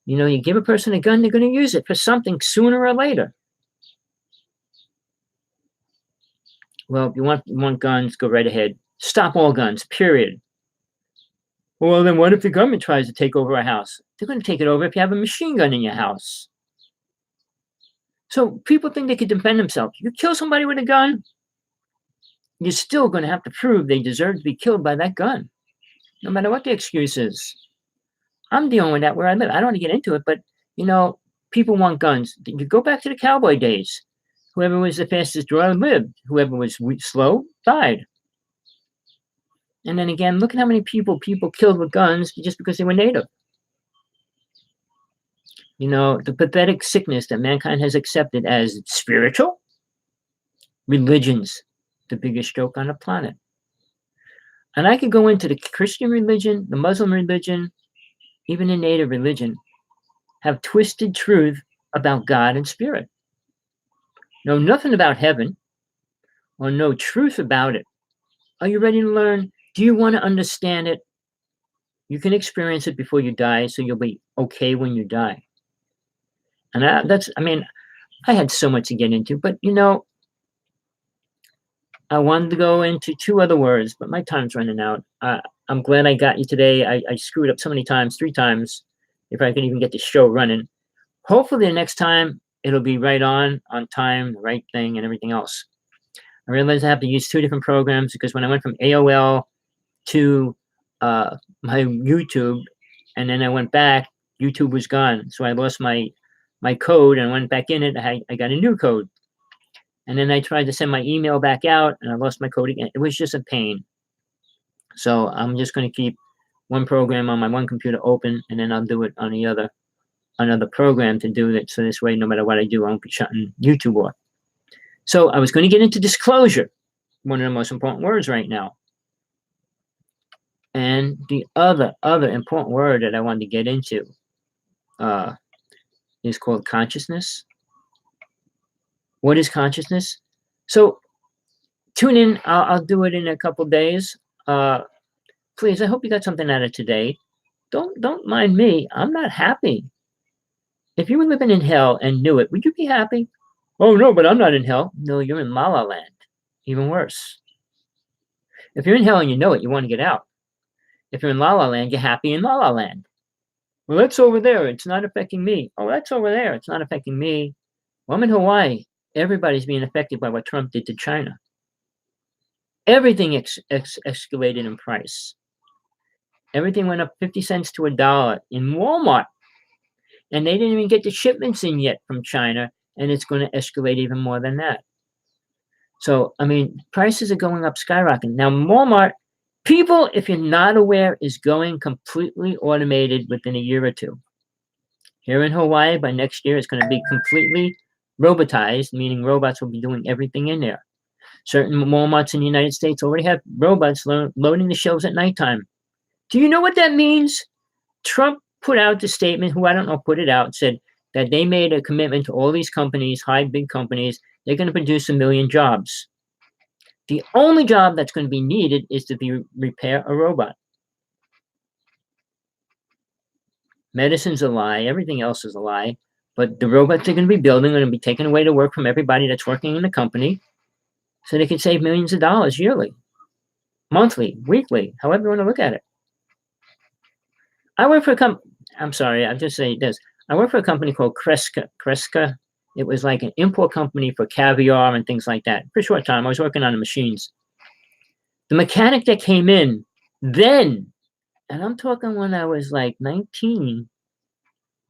You know, you give a person a gun, they're going to use it for something sooner or later. Well, if you want guns, go right ahead. Stop all guns, period. Well, then what if the government tries to take over a house? They're going to take it over if you have a machine gun in your house. So people think they can defend themselves. You kill somebody with a gun, you're still going to have to prove they deserve to be killed by that gun, no matter what the excuse is. I'm dealing with that where I live. I don't want to get into it, but, you know, people want guns. You go back to the cowboy days. Whoever was the fastest drawer lived. Whoever was slow died. And then again, look at how many people killed with guns just because they were native. You know, the pathetic sickness that mankind has accepted as spiritual. Religion's the biggest joke on the planet. And I could go into the Christian religion, the Muslim religion, even the native religion, have twisted truth about God and spirit. Know nothing about heaven or know truth about it. Are you ready to learn? Do you want to understand it? You can experience it before you die, so you'll be okay when you die. And I had so much to get into, but I wanted to go into 2 other words, but my time's running out. I'm glad I got you today. I screwed up so many times, 3 times, if I could even get the show running. Hopefully the next time it'll be right on time, the right thing, and everything else. I realized I have to use 2 different programs because when I went from AOL to my YouTube, and then I went back, YouTube was gone. So I lost my code and went back in it. I got a new code. And then I tried to send my email back out and I lost my code again. It was just a pain. So I'm just going to keep one program on my one computer open, and then I'll do it on another program to do it. So this way, no matter what I do, I won't be shutting YouTube off. So I was going to get into disclosure, one of the most important words right now. And the other important word that I wanted to get into is called consciousness. What is consciousness? So tune in. I'll do it in a couple days. Please, I hope you got something out of today. Don't mind me. I'm not happy. If you were living in hell and knew it, would you be happy? Oh, no, but I'm not in hell. No, you're in La La Land. Even worse. If you're in hell and you know it, you want to get out. If you're in La La Land, you're happy in La La Land. Well, that's over there. It's not affecting me. Oh, that's over there. It's not affecting me. Well, I'm in Hawaii. Everybody's being affected by what Trump did to China. Everything escalated in price. Everything went up 50 cents to $1 in Walmart. And they didn't even get the shipments in yet from China, and it's going to escalate even more than that. So, prices are going up, skyrocketing. Now, Walmart, people, if you're not aware, is going completely automated within a year or 2. Here in Hawaii, by next year, it's going to be completely robotized, meaning robots will be doing everything in there. Certain Walmarts in the United States already have robots loading the shelves at nighttime. Do you know what that means? Trump put out the statement, who I don't know put it out, said that they made a commitment to all these companies, big companies, they're going to produce 1 million jobs. The only job that's going to be needed is to repair a robot. Medicine's a lie. Everything else is a lie. But the robots they're going to be building are going to be taking away the work from everybody that's working in the company so they can save millions of dollars yearly, monthly, weekly, however you want to look at it. I work for a company. I'm sorry, I'll just say this. I work for a company called Kreska. It was like an import company for caviar and things like that. For a short time, I was working on the machines. The mechanic that came in then, and I'm talking when I was like 19,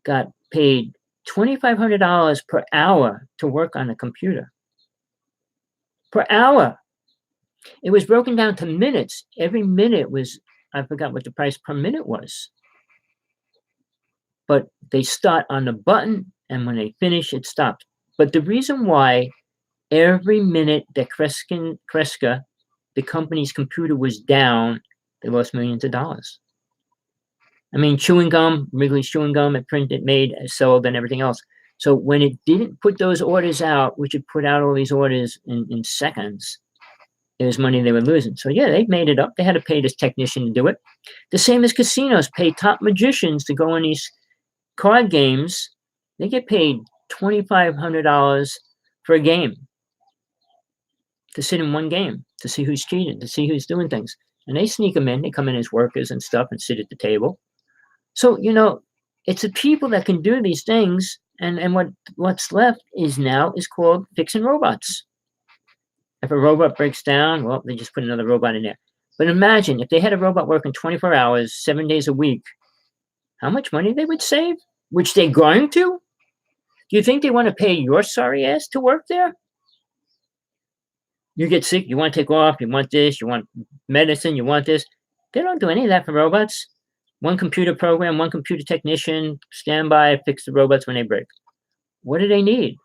got paid $2,500 per hour to work on a computer. Per hour. It was broken down to minutes. Every minute was, I forgot what the price per minute was. But they start on the button, and when they finish, it stops. But the reason why every minute that Kreska, the company's computer, was down, they lost millions of dollars. Chewing gum, Wrigley's chewing gum, it printed, made, sold, and everything else. So when it didn't put those orders out, which it put out all these orders in seconds, it was money they were losing. So yeah, they made it up. They had to pay this technician to do it. The same as casinos pay top magicians to go on these card games. They get paid $2,500 for a game, to sit in one game, to see who's cheating, to see who's doing things. And they sneak them in. They come in as workers and stuff and sit at the table. So, it's the people that can do these things. And what's left is called fixing robots. If a robot breaks down, well, they just put another robot in there. But imagine if they had a robot working 24 hours, 7 days a week, how much money they would save, which they're going to? Do you think they want to pay your sorry ass to work there? You get sick, you want to take off, you want this, you want medicine, you want this. They don't do any of that for robots. One computer program, one computer technician, stand by, fix the robots when they break. What do they need?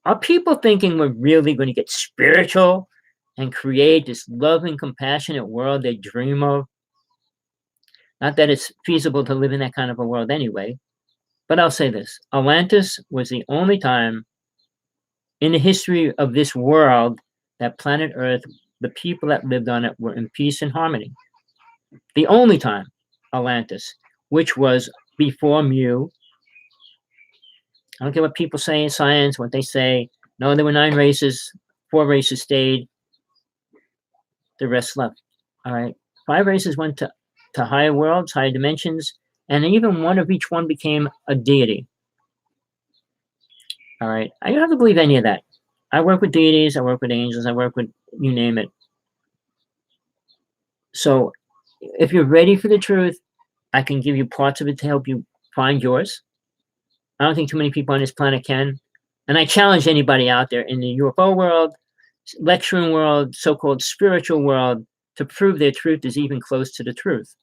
Are people thinking we're really going to get spiritual and create this loving, compassionate world they dream of. Not that it's feasible to live in that kind of a world anyway, but I'll say this. Atlantis was the only time in the history of this world that planet Earth, the people that lived on it were in peace and harmony. The only time, Atlantis, which was before Mu. I don't care what people say in science, what they say. No, there were 9 races, 4 races stayed, the rest left. All right. 5 races went to higher worlds, higher dimensions, and even one of each one became a deity. All right. I don't have to believe any of that. I work with deities, I work with angels, I work with you name it. So if you're ready for the truth, I can give you parts of it to help you find yours. I don't think too many people on this planet can. And I challenge anybody out there in the UFO world, lecturing world, so-called spiritual world, to prove their truth is even close to the truth.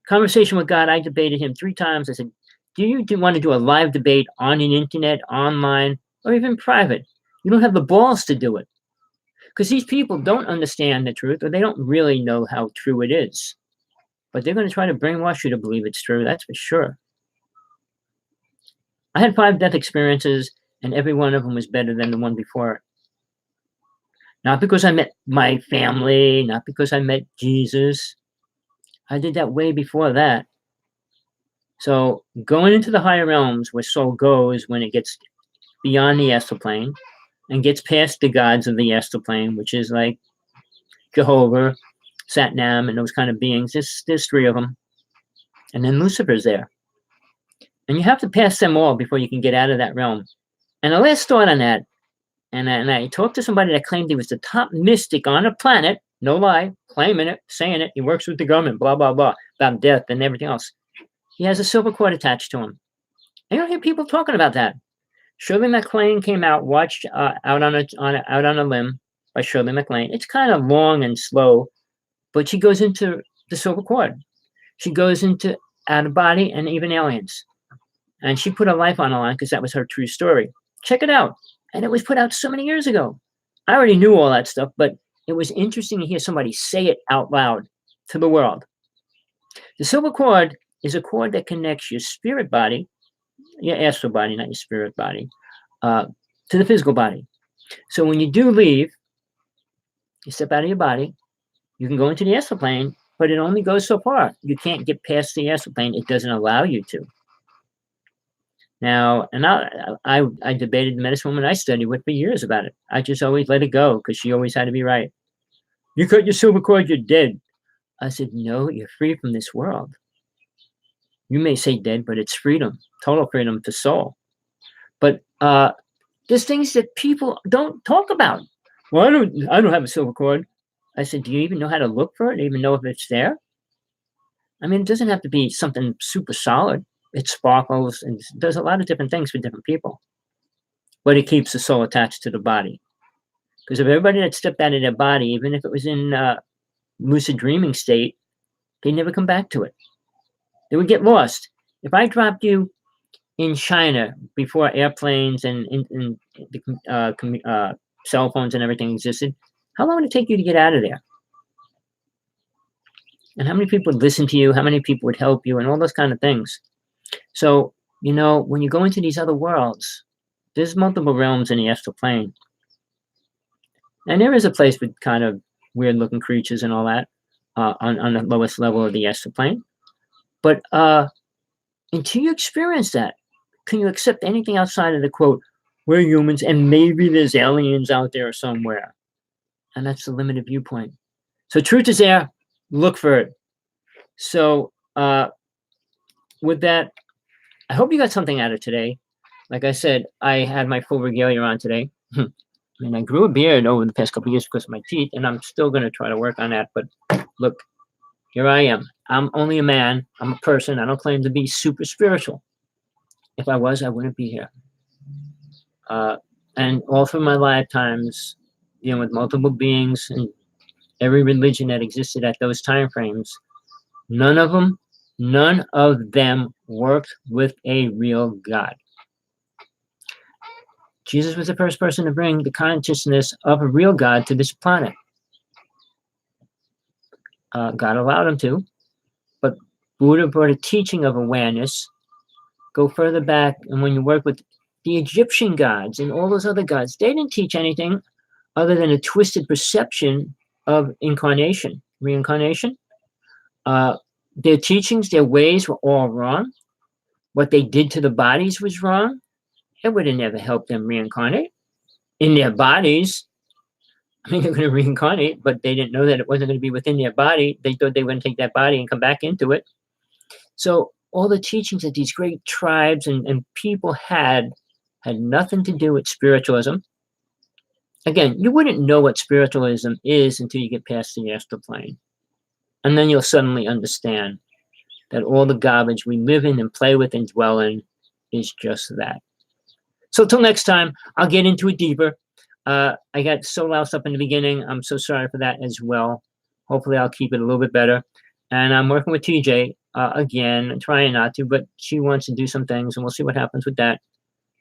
Conversation with God, I debated him 3 times. I said, do you want to do a live debate on the internet, online, or even private? You don't have the balls to do it. Because these people don't understand the truth, or they don't really know how true it is. But they're going to try to brainwash you to believe it's true, that's for sure. I had 5 death experiences, and every one of them was better than the one before. Not because I met my family, not because I met Jesus. I did that way before that. So going into the higher realms where soul goes when it gets beyond the astral plane and gets past the gods of the astral plane, which is like Jehovah, Satnam, and those kind of beings. There's 3 of them. And then Lucifer's there. And you have to pass them all before you can get out of that realm. And the last thought on that, and I talked to somebody that claimed he was the top mystic on the planet, no lie, claiming it, saying it, he works with the government, blah, blah, blah, about death and everything else. He has a silver cord attached to him. I don't hear people talking about that. Shirley MacLaine came out, watched out on a limb by Shirley MacLaine. It's kind of long and slow, but she goes into the silver cord. She goes into out of body and even aliens. And she put her life on the line because that was her true story. Check it out. And it was put out so many years ago. I already knew all that stuff, but it was interesting to hear somebody say it out loud to the world. The silver cord is a cord that connects your spirit body, your astral body, not your spirit body, to the physical body. So when you do leave, you step out of your body, you can go into the astral plane, but it only goes so far. You can't get past the astral plane. It doesn't allow you to. Now, and I debated the medicine woman I studied with for years about it. I just always let it go because she always had to be right. You cut your silver cord, you're dead. I said, no, you're free from this world. You may say dead, but it's freedom, total freedom to soul. But there's things that people don't talk about. Well, I don't have a silver cord. I said, do you even know how to look for it? Do you even know if it's there? I mean, it doesn't have to be something super solid. It sparkles and does a lot of different things for different people. But it keeps the soul attached to the body. Because if everybody that stepped out of their body, even if it was in lucid dreaming state, they never come back to it. They would get lost. If I dropped you in China before airplanes and cell phones and everything existed, how long would it take you to get out of there? And how many people would listen to you? How many people would help you? And all those kind of things. So, you know, when you go into these other worlds, there's multiple realms in the astral plane. And there is a place with kind of weird-looking creatures and all that on the lowest level of the astral plane. But until you experience that, can you accept anything outside of the quote, we're humans and maybe there's aliens out there somewhere? And that's the limited viewpoint. So truth is there. Look for it. So with that, I hope you got something out of today. Like I said, I had my full regalia on today. I mean, I grew a beard over the past couple of years because of my teeth, and I'm still going to try to work on that. But look, here I am. I'm only a man. I'm a person. I don't claim to be super spiritual. If I was, I wouldn't be here. And all through my lifetimes, dealing with multiple beings and every religion that existed at those time frames, none of them worked with a real God. Jesus was the first person to bring the consciousness of a real God to this planet. God allowed him to, but Buddha brought a teaching of awareness. Go further back, and when you work with the Egyptian gods and all those other gods, they didn't teach anything other than a twisted perception of incarnation, reincarnation. Their teachings, their ways were all wrong. What they did to the bodies was wrong. It would have never helped them reincarnate in their bodies. I mean, they're going to reincarnate, but they didn't know that it wasn't going to be within their body. They thought they were going to take that body and come back into it. So all the teachings that these great tribes and people had nothing to do with spiritualism. Again, you wouldn't know what spiritualism is until you get past the astral plane. And then you'll suddenly understand that all the garbage we live in and play with and dwell in is just that. So till next time, I'll get into it deeper. I got so loused up in the beginning. I'm so sorry for that as well. Hopefully I'll keep it a little bit better. And I'm working with TJ again, trying not to, but she wants to do some things, and we'll see what happens with that.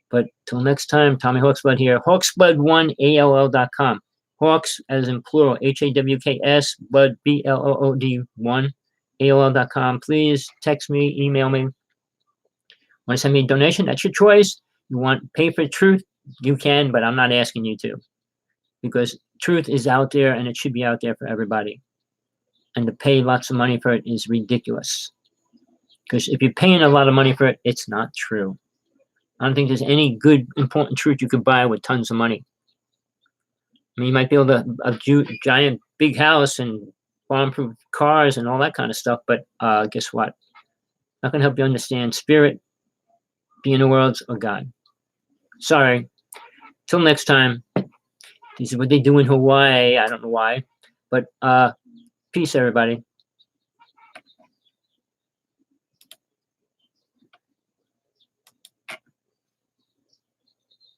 But till next time, Tommy Hawksblood here, Hawksblood1ALL.com. Hawks as in plural, HAWKS, Blood, BLOOD1, AOL.com. Please text me, email me. Want to send me a donation? That's your choice. You want to pay for truth? You can, but I'm not asking you to, because truth is out there and it should be out there for everybody. And to pay lots of money for it is ridiculous, because if you're paying a lot of money for it, it's not true. I don't think there's any good, important truth you could buy with tons of money. I mean, you might be able to a giant big house and bomb-proof cars and all that kind of stuff, but guess what? Not going to help you understand spirit, the inner worlds, or God. Sorry. Till next time. This is what they do in Hawaii. I don't know why, but peace, everybody.